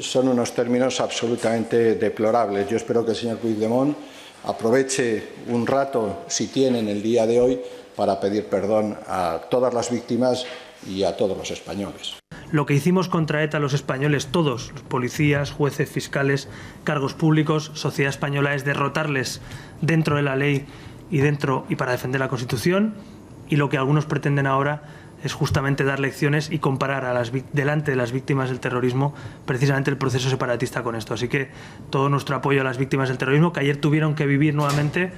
son unos términos absolutamente deplorables. Yo espero que el señor Puigdemont aproveche un rato, si tiene, en el día de hoy, para pedir perdón a todas las víctimas y a todos los españoles. Lo que hicimos contra ETA los españoles, todos, los policías, jueces, fiscales, cargos públicos, sociedad española, es derrotarles dentro de la ley y para defender la Constitución, y lo que algunos pretenden ahora es justamente dar lecciones y comparar delante de las víctimas del terrorismo precisamente el proceso separatista con esto. Así que todo nuestro apoyo a las víctimas del terrorismo, que ayer tuvieron que vivir nuevamente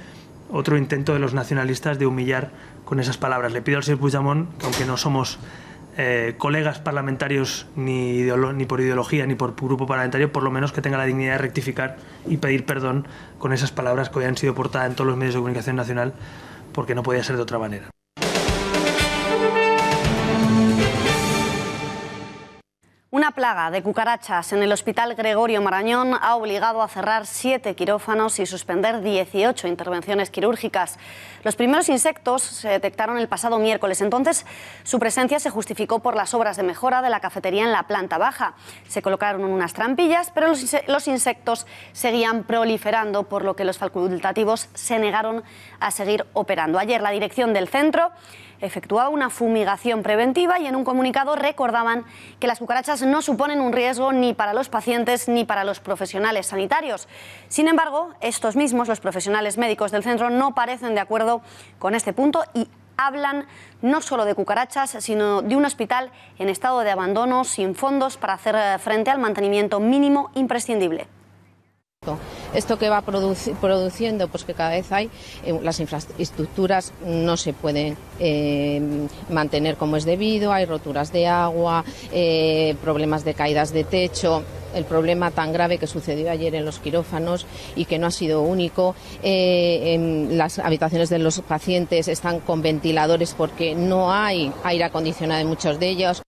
otro intento de los nacionalistas de humillar con esas palabras. Le pido al señor Puigdemont, que aunque no somos colegas parlamentarios ni por ideología ni por grupo parlamentario, por lo menos que tenga la dignidad de rectificar y pedir perdón con esas palabras que hoy han sido portadas en todos los medios de comunicación nacional, porque no podía ser de otra manera. Una plaga de cucarachas en el Hospital Gregorio Marañón ha obligado a cerrar 7 quirófanos y suspender 18 intervenciones quirúrgicas. Los primeros insectos se detectaron el pasado miércoles. Entonces, su presencia se justificó por las obras de mejora de la cafetería en la planta baja. Se colocaron unas trampillas, pero los insectos seguían proliferando, por lo que los facultativos se negaron a seguir operando. Ayer, la dirección del centro efectuaba una fumigación preventiva y en un comunicado recordaban que las cucarachas no suponen un riesgo ni para los pacientes ni para los profesionales sanitarios. Sin embargo, estos mismos, los profesionales médicos del centro, no parecen de acuerdo con este punto y hablan no solo de cucarachas, sino de un hospital en estado de abandono, sin fondos para hacer frente al mantenimiento mínimo imprescindible. Esto que va produciendo, pues que cada vez hay, las infraestructuras no se pueden mantener como es debido, hay roturas de agua, problemas de caídas de techo. El problema tan grave que sucedió ayer en los quirófanos y que no ha sido único, las habitaciones de los pacientes están con ventiladores porque no hay aire acondicionado en muchos de ellos.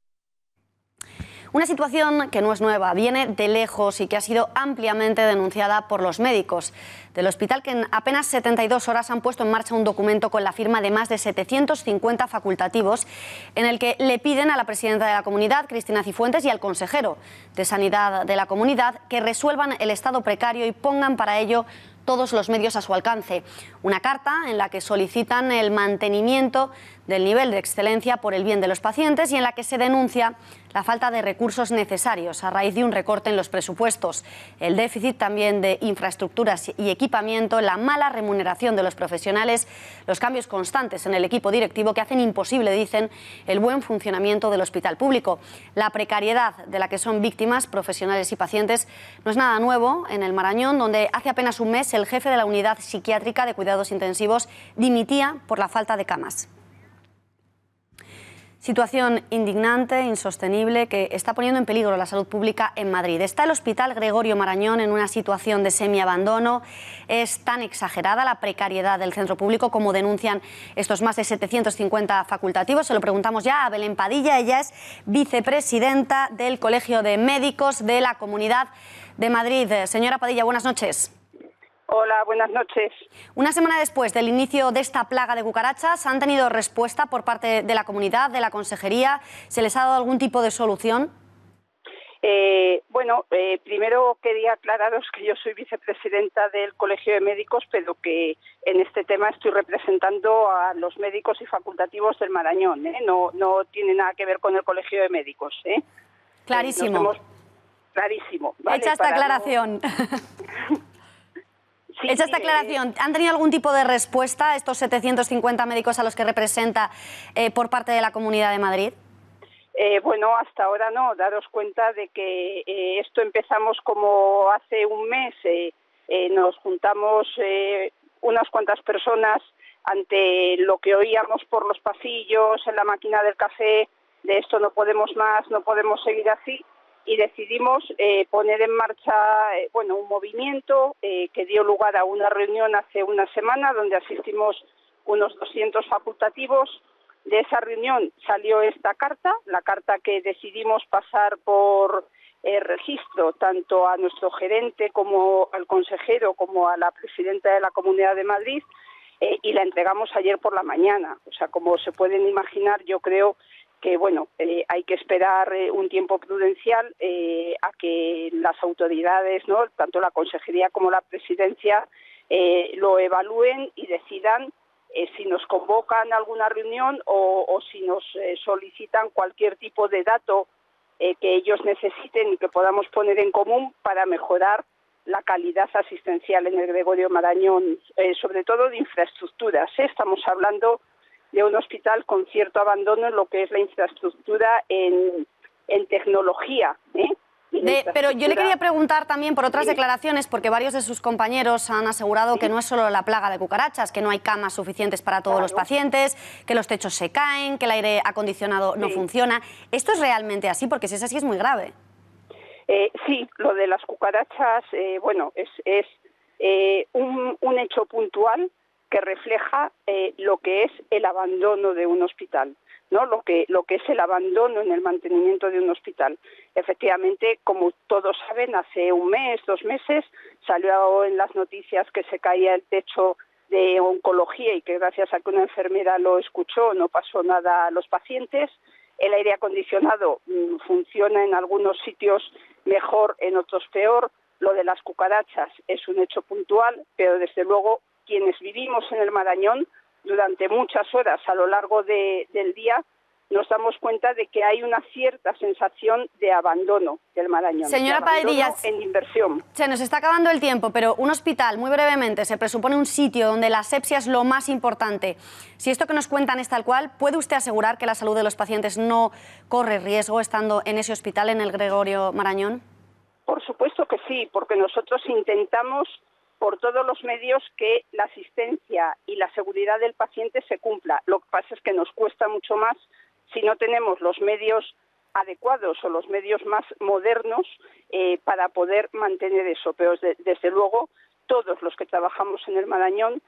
Una situación que no es nueva, viene de lejos y que ha sido ampliamente denunciada por los médicos del hospital, que en apenas 72 horas han puesto en marcha un documento con la firma de más de 750 facultativos en el que le piden a la presidenta de la comunidad, Cristina Cifuentes, y al consejero de Sanidad de la comunidad que resuelvan el estado precario y pongan para ello todos los medios a su alcance. Una carta en la que solicitan el mantenimiento del nivel de excelencia por el bien de los pacientes y en la que se denuncia la falta de recursos necesarios a raíz de un recorte en los presupuestos, el déficit también de infraestructuras y equipamiento, la mala remuneración de los profesionales, los cambios constantes en el equipo directivo que hacen imposible, dicen, el buen funcionamiento del hospital público. La precariedad de la que son víctimas profesionales y pacientes no es nada nuevo en el Marañón, donde hace apenas un mes el jefe de la unidad psiquiátrica de cuidados intensivos dimitía por la falta de camas. Situación indignante, insostenible, que está poniendo en peligro la salud pública en Madrid. Está el Hospital Gregorio Marañón en una situación de semiabandono. Es tan exagerada la precariedad del centro público como denuncian estos más de 750 facultativos. Se lo preguntamos ya a Belén Padilla. Ella es vicepresidenta del Colegio de Médicos de la Comunidad de Madrid. Señora Padilla, buenas noches. Hola, buenas noches. Una semana después del inicio de esta plaga de cucarachas, ¿han tenido respuesta por parte de la comunidad, de la consejería? ¿Se les ha dado algún tipo de solución? Primero quería aclararos que yo soy vicepresidenta del Colegio de Médicos, pero que en este tema estoy representando a los médicos y facultativos del Marañón, ¿eh? No tiene nada que ver con el Colegio de Médicos, ¿eh? Clarísimo. Clarísimo. ¿Vale? Hecha esta aclaración. Hecha esta aclaración, ¿han tenido algún tipo de respuesta estos 750 médicos a los que representa por parte de la Comunidad de Madrid? Hasta ahora no. Daros cuenta de que esto empezamos como hace un mes. Nos juntamos unas cuantas personas ante lo que oíamos por los pasillos, en la máquina del café, de esto no podemos más, no podemos seguir así. Y decidimos poner en marcha un movimiento que dio lugar a una reunión hace una semana donde asistimos unos 200 facultativos. De esa reunión salió esta carta, la carta que decidimos pasar por registro tanto a nuestro gerente como al consejero como a la presidenta de la Comunidad de Madrid y la entregamos ayer por la mañana. O sea, como se pueden imaginar, yo creo que hay que esperar un tiempo prudencial a que las autoridades, ¿no?, tanto la consejería como la presidencia, lo evalúen y decidan si nos convocan a alguna reunión o si nos solicitan cualquier tipo de dato que ellos necesiten y que podamos poner en común para mejorar la calidad asistencial en el Gregorio Marañón, sobre todo de infraestructuras. Estamos hablando de un hospital con cierto abandono en lo que es la infraestructura en tecnología. Pero yo le quería preguntar también por otras declaraciones, porque varios de sus compañeros han asegurado que no es solo la plaga de cucarachas, que no hay camas suficientes para todos los pacientes, que los techos se caen, que el aire acondicionado no funciona. ¿Esto es realmente así? Porque si es así es muy grave. Sí, lo de las cucarachas, es un hecho puntual que refleja lo que es el abandono de un hospital, ¿no? Lo que es el abandono en el mantenimiento de un hospital. Efectivamente, como todos saben, hace un mes, 2 meses, salió en las noticias que se caía el techo de oncología y que gracias a que una enfermera lo escuchó no pasó nada a los pacientes. El aire acondicionado funciona en algunos sitios mejor, en otros peor. Lo de las cucarachas es un hecho puntual, pero desde luego quienes vivimos en el Marañón durante muchas horas a lo largo del día nos damos cuenta de que hay una cierta sensación de abandono del Marañón. Señora Padilla, en inversión. Se nos está acabando el tiempo, pero un hospital, muy brevemente, se presupone un sitio donde la asepsia es lo más importante. Si esto que nos cuentan es tal cual, ¿puede usted asegurar que la salud de los pacientes no corre riesgo estando en ese hospital, en el Gregorio Marañón? Por supuesto que sí, porque nosotros intentamos por todos los medios que la asistencia y la seguridad del paciente se cumpla. Lo que pasa es que nos cuesta mucho más si no tenemos los medios adecuados o los medios más modernos para poder mantener eso. Pero desde luego todos los que trabajamos en el Marañón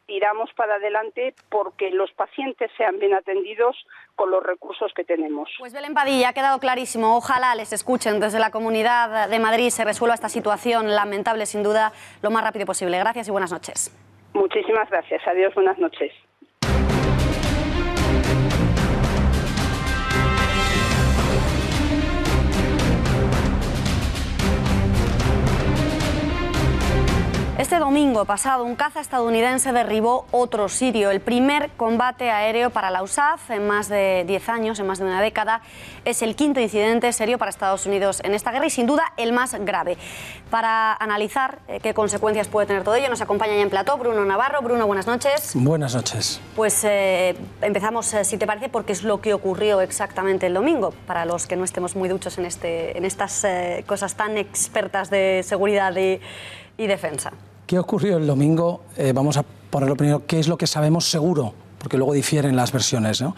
tiramos para adelante porque los pacientes sean bien atendidos con los recursos que tenemos. Pues Belén Padilla, ha quedado clarísimo. Ojalá les escuchen desde la Comunidad de Madrid, se resuelva esta situación lamentable sin duda lo más rápido posible. Gracias y buenas noches. Muchísimas gracias. Adiós, buenas noches. Este domingo pasado, un caza estadounidense derribó otro sirio. El primer combate aéreo para la USAF en más de 10 años, en más de una década. Es el quinto incidente serio para Estados Unidos en esta guerra y sin duda el más grave. Para analizar qué consecuencias puede tener todo ello, nos acompaña ya en plató Bruno Navarro. Bruno, buenas noches. Buenas noches. Pues empezamos, si te parece, porque es lo que ocurrió exactamente el domingo, para los que no estemos muy duchos en estas cosas tan expertas de seguridad y defensa. ¿Qué ocurrió el domingo? Vamos a ponerlo primero, ¿qué es lo que sabemos seguro? Porque luego difieren las versiones, ¿no?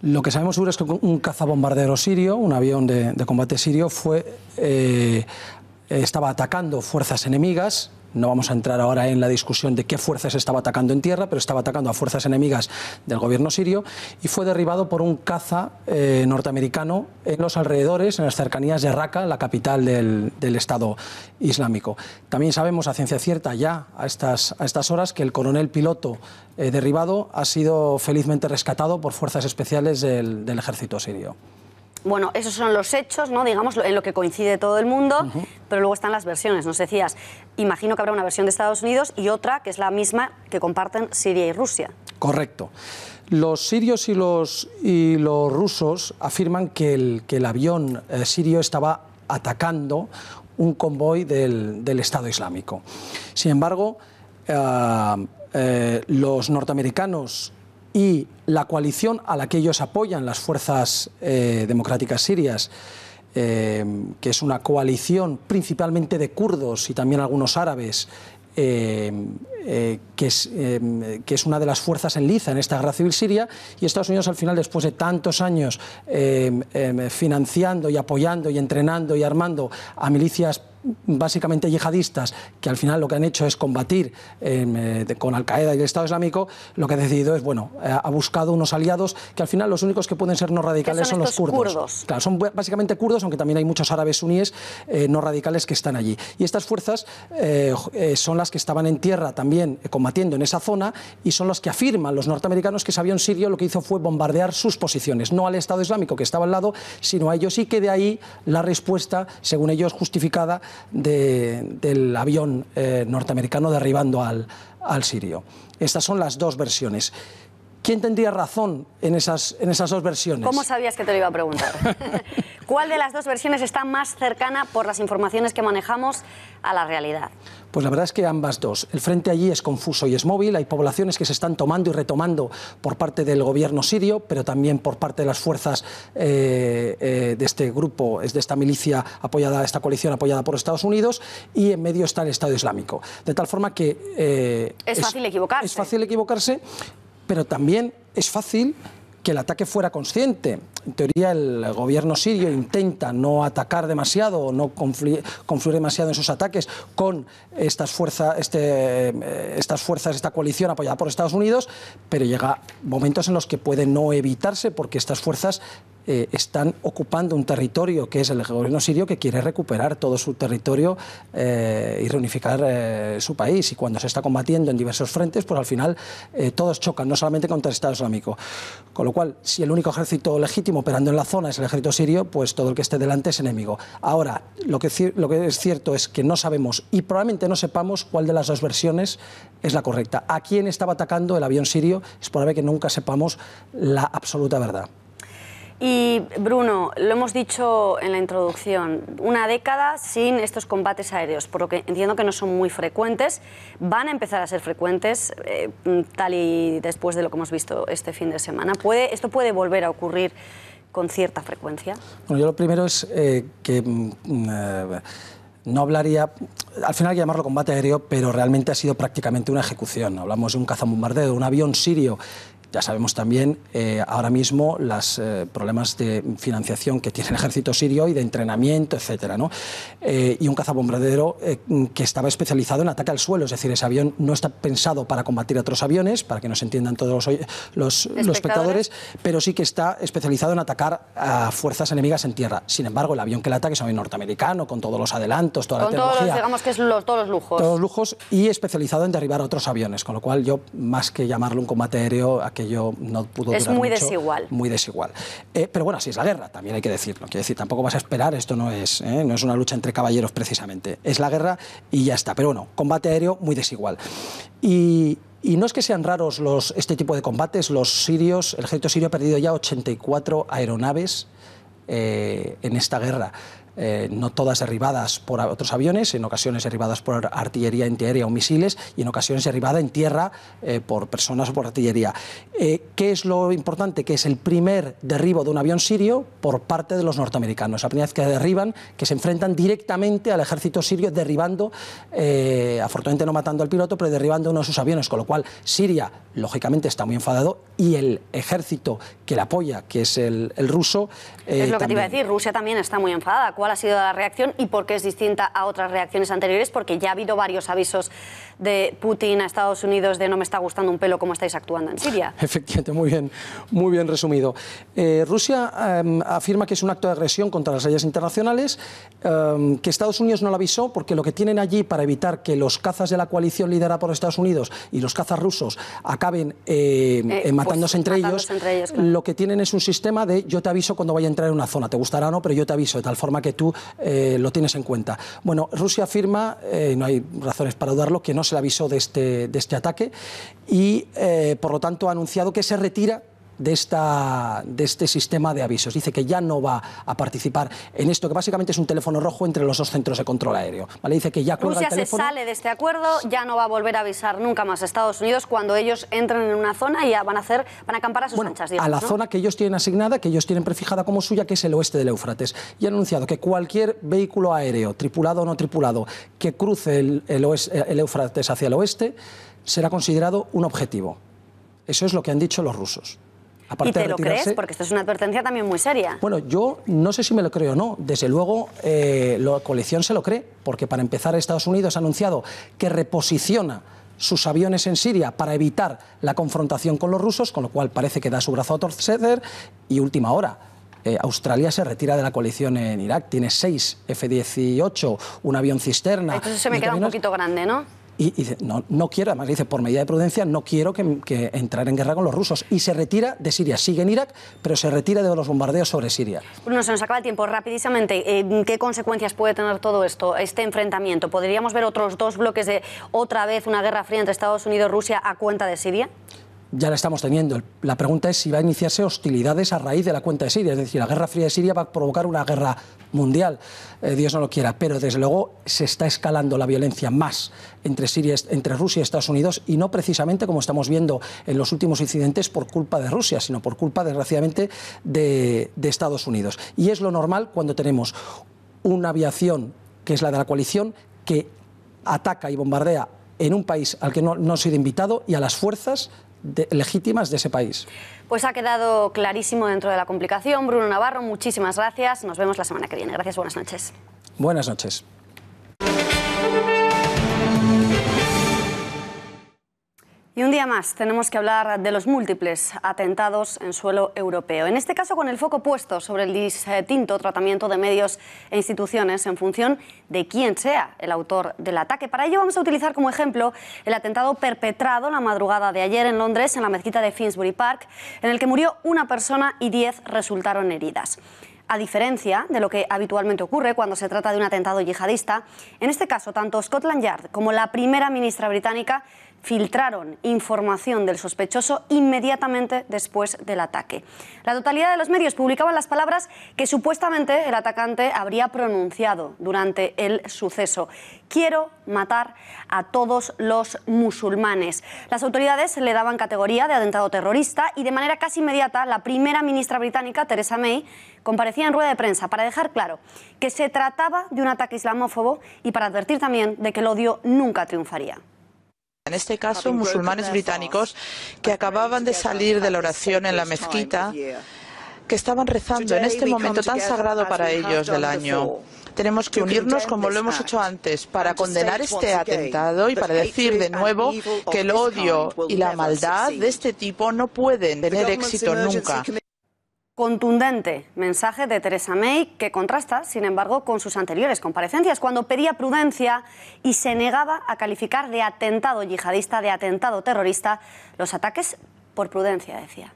Lo que sabemos seguro es que un cazabombardero sirio, un avión de combate sirio, estaba atacando fuerzas enemigas. No vamos a entrar ahora en la discusión de qué fuerzas estaba atacando en tierra, pero estaba atacando a fuerzas enemigas del gobierno sirio y fue derribado por un caza norteamericano en los alrededores, en las cercanías de Raqqa, la capital del Estado Islámico. También sabemos a ciencia cierta ya a estas horas que el coronel piloto derribado ha sido felizmente rescatado por fuerzas especiales del ejército sirio. Bueno, esos son los hechos, ¿no? Digamos, en lo que coincide todo el mundo, pero luego están las versiones. Nos decías, imagino que habrá una versión de Estados Unidos y otra que es la misma que comparten Siria y Rusia. Correcto. Los sirios y los rusos afirman que el avión sirio estaba atacando un convoy del Estado Islámico. Sin embargo, los norteamericanos y la coalición a la que ellos apoyan, las fuerzas democráticas sirias, que es una coalición principalmente de kurdos y también algunos árabes, que es una de las fuerzas en liza en esta guerra civil siria, y Estados Unidos al final, después de tantos años financiando y apoyando y entrenando y armando a milicias básicamente yihadistas, que al final lo que han hecho es combatir con Al-Qaeda y el Estado Islámico, lo que ha decidido es, bueno, ha buscado unos aliados que al final los únicos que pueden ser no radicales son los kurdos. Claro, son básicamente kurdos, aunque también hay muchos árabes suníes no radicales que están allí. Y estas fuerzas son las que estaban en tierra también combatiendo en esa zona y son los que afirman los norteamericanos que ese avión sirio lo que hizo fue bombardear sus posiciones, no al Estado Islámico que estaba al lado, sino a ellos, y que de ahí la respuesta, según ellos, justificada del avión norteamericano derribando al sirio. Estas son las dos versiones. ¿Quién tendría razón en esas dos versiones? ¿Cómo sabías que te lo iba a preguntar? ¿Cuál de las dos versiones está más cercana, por las informaciones que manejamos, a la realidad? Pues la verdad es que ambas dos. El frente allí es confuso y es móvil. Hay poblaciones que se están tomando y retomando por parte del gobierno sirio, pero también por parte de las fuerzas de este grupo, de esta milicia apoyada, esta coalición apoyada por Estados Unidos, y en medio está el Estado Islámico. De tal forma que es fácil equivocarse. Es fácil equivocarse, pero también es fácil que el ataque fuera consciente. En teoría, el gobierno sirio intenta no atacar demasiado o no confluir demasiado en sus ataques con esta coalición apoyada por Estados Unidos, pero llega momentos en los que puede no evitarse porque estas fuerzas están ocupando un territorio que es el gobierno sirio, que quiere recuperar todo su territorio y reunificar su país. Y cuando se está combatiendo en diversos frentes, pues al final todos chocan, no solamente contra el Estado Islámico. Con lo cual, si el único ejército legítimo operando en la zona es el ejército sirio, pues todo el que esté delante es enemigo. Ahora, lo que es cierto es que no sabemos y probablemente no sepamos cuál de las dos versiones es la correcta. ¿A quién estaba atacando el avión sirio? Es probable que nunca sepamos la absoluta verdad. Y Bruno, lo hemos dicho en la introducción, una década sin estos combates aéreos, por lo que entiendo que no son muy frecuentes, van a empezar a ser frecuentes tal y después de lo que hemos visto este fin de semana. ¿Esto puede volver a ocurrir con cierta frecuencia? Bueno, yo lo primero es que no hablaría, al final hay que llamarlo combate aéreo, pero realmente ha sido prácticamente una ejecución. Hablamos de un cazabombardero, de un avión sirio Ya sabemos también ahora mismo los problemas de financiación que tiene el ejército sirio y de entrenamiento, etcétera, ¿no? Y un cazabombardero que estaba especializado en ataque al suelo, es decir, ese avión no está pensado para combatir a otros aviones, para que nos entiendan todos los espectadores, pero sí que está especializado en atacar a fuerzas enemigas en tierra. Sin embargo, el avión que le ataque es un avión norteamericano, con todos los adelantos, toda la tecnología. Todos los, digamos que es todos los lujos. Todos los lujos, y especializado en derribar a otros aviones, con lo cual yo, más que llamarlo un combate aéreo, aquello no pudo durar mucho. Es muy desigual. Muy desigual. Pero bueno, así es la guerra, también hay que decirlo. Quiero decir, tampoco vas a esperar, esto no es una lucha entre caballeros precisamente. Es la guerra y ya está. Pero bueno, combate aéreo muy desigual. Y no es que sean raros este tipo de combates. Los sirios, el ejército sirio ha perdido ya 84 aeronaves en esta guerra. No todas derribadas por otros aviones, en ocasiones derribadas por artillería antiaérea o misiles, y en ocasiones derribada en tierra por personas o por artillería. ¿Qué es lo importante? Que es el primer derribo de un avión sirio por parte de los norteamericanos. La primera vez que derriban, que se enfrentan directamente al ejército sirio, derribando, afortunadamente no matando al piloto, pero derribando uno de sus aviones, con lo cual Siria, lógicamente, está muy enfadado, y el ejército que le apoya, que es el ruso... es lo que te iba a decir, Rusia también está muy enfadada. ¿Cuál ha sido la reacción y por qué es distinta a otras reacciones anteriores? Porque ya ha habido varios avisos de Putin a Estados Unidos de no me está gustando un pelo cómo estáis actuando en Siria. Efectivamente, muy bien resumido. Rusia afirma que es un acto de agresión contra las leyes internacionales, que Estados Unidos no lo avisó porque lo que tienen allí para evitar que los cazas de la coalición liderada por Estados Unidos y los cazas rusos acaben matándose entre ellos, claro. Lo que tienen es un sistema de yo te aviso cuando vaya a entrar en una zona, te gustará o no, pero yo te aviso, de tal forma que tú lo tienes en cuenta. Bueno, Rusia afirma, no hay razones para dudarlo, que no se le avisó de este ataque y por lo tanto ha anunciado que se retira de este sistema de avisos. Dice que ya no va a participar en esto, que básicamente es un teléfono rojo entre los dos centros de control aéreo. ¿Vale? Dice que ya cuelga el teléfono. Rusia se sale de este acuerdo, ya no va a volver a avisar nunca más a Estados Unidos cuando ellos entren en una zona y ya van a acampar a sus anchas, digamos, a la zona que ellos tienen asignada, que ellos tienen prefijada como suya, que es el oeste del Éufrates. Y han anunciado que cualquier vehículo aéreo, tripulado o no tripulado, que cruce el Éufrates hacia el oeste, será considerado un objetivo. Eso es lo que han dicho los rusos. ¿Y te lo crees? Porque esto es una advertencia también muy seria. Bueno, yo no sé si me lo creo o no. Desde luego, la coalición se lo cree, porque para empezar Estados Unidos ha anunciado que reposiciona sus aviones en Siria para evitar la confrontación con los rusos, con lo cual parece que da su brazo a torcer. Y última hora, Australia se retira de la coalición en Irak. Tiene 6 F-18, un avión cisterna. Entonces se me queda un poquito grande, ¿no? Y dice, no quiero, además dice, por medida de prudencia, no quiero que entrar en guerra con los rusos. Y se retira de Siria, sigue en Irak, pero se retira de los bombardeos sobre Siria. Bruno, se nos acaba el tiempo. Rapidísimamente, ¿qué consecuencias puede tener todo esto, este enfrentamiento? ¿Podríamos ver otros dos bloques de otra vez una guerra fría entre Estados Unidos y Rusia a cuenta de Siria? Ya la estamos teniendo. La pregunta es si va a iniciarse hostilidades a raíz de la cuenta de Siria. Es decir, la guerra fría de Siria va a provocar una guerra mundial. Dios no lo quiera. Pero desde luego se está escalando la violencia más entre Rusia y Estados Unidos, y no precisamente, como estamos viendo en los últimos incidentes, por culpa de Rusia, sino por culpa, desgraciadamente, de Estados Unidos. Y es lo normal cuando tenemos una aviación, que es la de la coalición, que ataca y bombardea en un país al que no ha sido invitado y a las fuerzas legítimas de ese país. Pues ha quedado clarísimo dentro de la complicación. Bruno Navarro, muchísimas gracias. Nos vemos la semana que viene. Gracias, buenas noches. Buenas noches. Y un día más tenemos que hablar de los múltiples atentados en suelo europeo. En este caso con el foco puesto sobre el distinto tratamiento de medios e instituciones en función de quién sea el autor del ataque. Para ello vamos a utilizar como ejemplo el atentado perpetrado la madrugada de ayer en Londres, en la mezquita de Finsbury Park, en el que murió una persona y 10 resultaron heridas. A diferencia de lo que habitualmente ocurre cuando se trata de un atentado yihadista, en este caso tanto Scotland Yard como la primera ministra británica filtraron información del sospechoso inmediatamente después del ataque. La totalidad de los medios publicaban las palabras que supuestamente el atacante habría pronunciado durante el suceso. Quiero matar a todos los musulmanes. Las autoridades le daban categoría de atentado terrorista y de manera casi inmediata la primera ministra británica, Theresa May, comparecía en rueda de prensa para dejar claro que se trataba de un ataque islamófobo y para advertir también de que el odio nunca triunfaría. En este caso, musulmanes británicos que acababan de salir de la oración en la mezquita, que estaban rezando en este momento tan sagrado para ellos del año. Tenemos que unirnos como lo hemos hecho antes para condenar este atentado y para decir de nuevo que el odio y la maldad de este tipo no pueden tener éxito nunca. Contundente mensaje de Theresa May que contrasta, sin embargo, con sus anteriores comparecencias, cuando pedía prudencia y se negaba a calificar de atentado yihadista, de atentado terrorista, los ataques por prudencia, decía.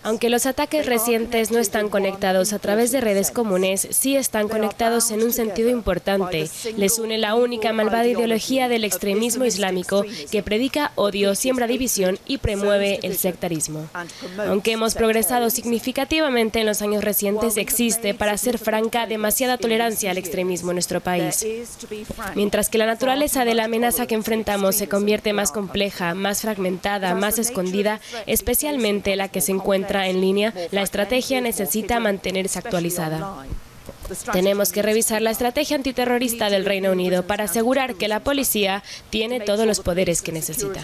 Aunque los ataques recientes no están conectados a través de redes comunes, sí están conectados en un sentido importante. Les une la única malvada ideología del extremismo islámico que predica odio, siembra división y promueve el sectarismo. Aunque hemos progresado significativamente en los años recientes, existe, para ser franca, demasiada tolerancia al extremismo en nuestro país. Mientras que la naturaleza de la amenaza que enfrentamos se convierte más compleja, más fragmentada, más escondida, especialmente la que se encuentra en línea, la estrategia necesita mantenerse actualizada. Tenemos que revisar la estrategia antiterrorista del Reino Unido para asegurar que la policía tiene todos los poderes que necesita.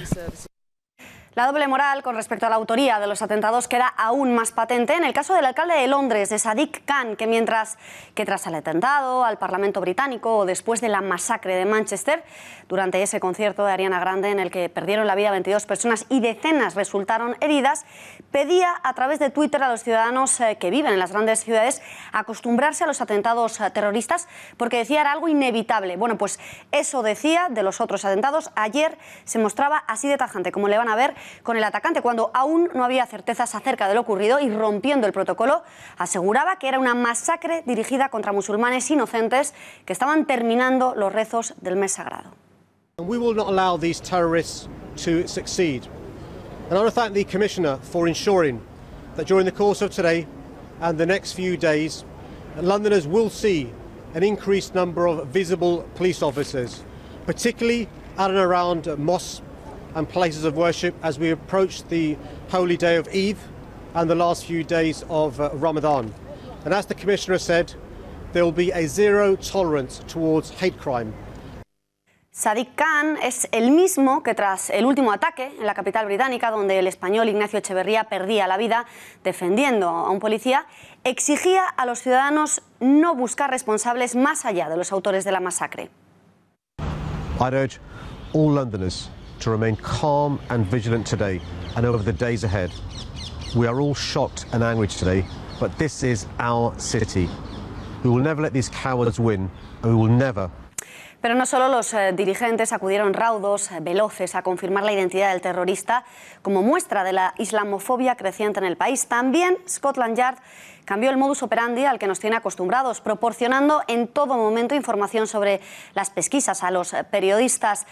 La doble moral con respecto a la autoría de los atentados queda aún más patente en el caso del alcalde de Londres, de Sadiq Khan, que tras el atentado al Parlamento británico o después de la masacre de Manchester, durante ese concierto de Ariana Grande en el que perdieron la vida 22 personas y decenas resultaron heridas, pedía a través de Twitter a los ciudadanos que viven en las grandes ciudades acostumbrarse a los atentados terroristas porque decía era algo inevitable. Bueno, pues eso decía de los otros atentados. Ayer se mostraba así de tajante, como le van a ver, con el atacante, cuando aún no había certezas acerca de lo ocurrido y rompiendo el protocolo, aseguraba que era una masacre dirigida contra musulmanes inocentes que estaban terminando los rezos del mes sagrado. We will not allow these terrorists to succeed. And I want to thank the Commissioner for ensuring that during the course of today and the next few days, Londoners will see an increased number of visible police officers, particularly at and around mosques and places of worship as we approach the holy day of Eid and the last few days of Ramadan. And as the Commissioner said, there will be a zero tolerance towards hate crime. Sadiq Khan es el mismo que tras el último ataque en la capital británica, donde el español Ignacio Echeverría perdía la vida defendiendo a un policía, exigía a los ciudadanos no buscar responsables más allá de los autores de la masacre. I'd urge all Londoners to remain calm and vigilant today and over the days ahead. We are all shocked and angry today, but this is our city. We will never let these cowards win, and we will never. Pero no solo los dirigentes acudieron raudos, veloces, a confirmar la identidad del terrorista como muestra de la islamofobia creciente en el país. También Scotland Yard cambió el modus operandi al que nos tiene acostumbrados, proporcionando en todo momento información sobre las pesquisas a los periodistas.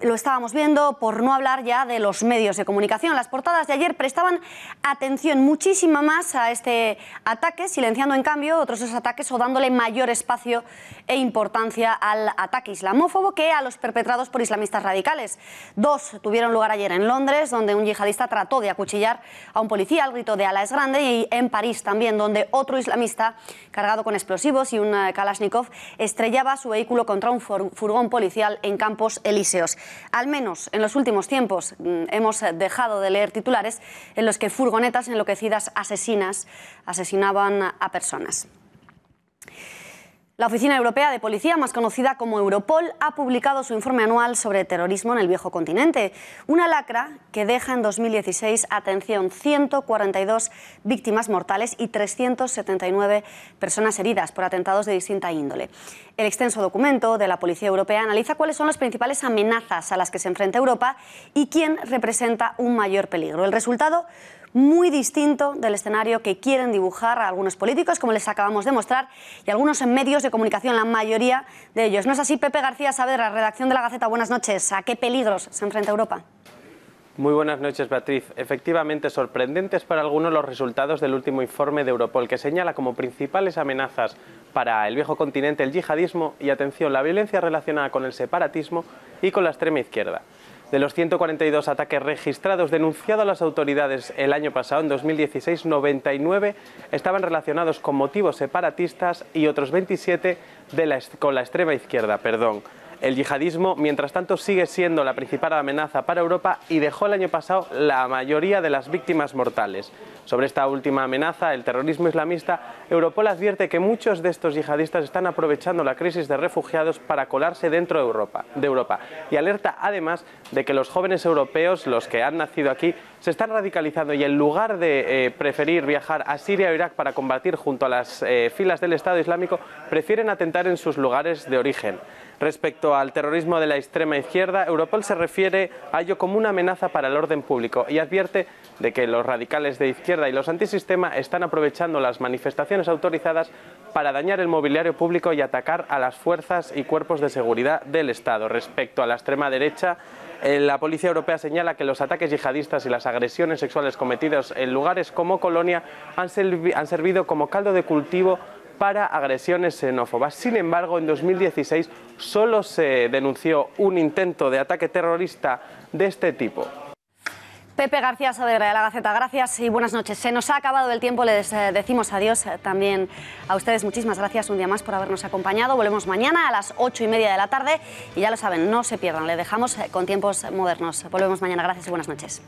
Lo estábamos viendo, por no hablar ya de los medios de comunicación. Las portadas de ayer prestaban atención muchísima más a este ataque, silenciando en cambio otros dos ataques o dándole mayor espacio e importancia al ataque islamófobo que a los perpetrados por islamistas radicales. Dos tuvieron lugar ayer en Londres, donde un yihadista trató de acuchillar a un policía al grito de Alá es grande, y en París también, donde otro islamista cargado con explosivos y un Kalashnikov estrellaba su vehículo contra un furgón policial en Campos Elíseos. Al menos en los últimos tiempos hemos dejado de leer titulares en los que furgonetas enloquecidas asesinaban a personas. La Oficina Europea de Policía, más conocida como Europol, ha publicado su informe anual sobre terrorismo en el viejo continente. Una lacra que deja en 2016, atención, 142 víctimas mortales y 379 personas heridas por atentados de distinta índole. El extenso documento de la Policía Europea analiza cuáles son las principales amenazas a las que se enfrenta Europa y quién representa un mayor peligro. El resultado, muy distinto del escenario que quieren dibujar a algunos políticos, como les acabamos de mostrar, y algunos en medios de comunicación, la mayoría de ellos. ¿No es así? Pepe García Saavedra, redacción de La Gaceta, buenas noches. ¿A qué peligros se enfrenta Europa? Muy buenas noches, Beatriz. Efectivamente, sorprendentes para algunos los resultados del último informe de Europol, que señala como principales amenazas para el viejo continente el yihadismo y, atención, la violencia relacionada con el separatismo y con la extrema izquierda. De los 142 ataques registrados denunciados a las autoridades el año pasado, en 2016, 99 estaban relacionados con motivos separatistas y otros 27 con la extrema izquierda. El yihadismo, mientras tanto, sigue siendo la principal amenaza para Europa y dejó el año pasado la mayoría de las víctimas mortales. Sobre esta última amenaza, el terrorismo islamista, Europol advierte que muchos de estos yihadistas están aprovechando la crisis de refugiados para colarse dentro de Europa y alerta además de que los jóvenes europeos, los que han nacido aquí, se están radicalizando y en lugar de preferir viajar a Siria o Irak para combatir junto a las filas del Estado Islámico, prefieren atentar en sus lugares de origen. Respecto al terrorismo de la extrema izquierda, Europol se refiere a ello como una amenaza para el orden público y advierte de que los radicales de izquierda y los antisistema están aprovechando las manifestaciones autorizadas para dañar el mobiliario público y atacar a las fuerzas y cuerpos de seguridad del Estado. Respecto a la extrema derecha, la Policía Europea señala que los ataques yihadistas y las agresiones sexuales cometidos en lugares como Colonia han servido como caldo de cultivo para agresiones xenófobas. Sin embargo, en 2016 solo se denunció un intento de ataque terrorista de este tipo. Pepe García Saavedra de La Gaceta, gracias y buenas noches. Se nos ha acabado el tiempo, les decimos adiós también a ustedes. Muchísimas gracias un día más por habernos acompañado. Volvemos mañana a las 8:30 de la tarde y ya lo saben, no se pierdan, le dejamos con Tiempos Modernos. Volvemos mañana, gracias y buenas noches.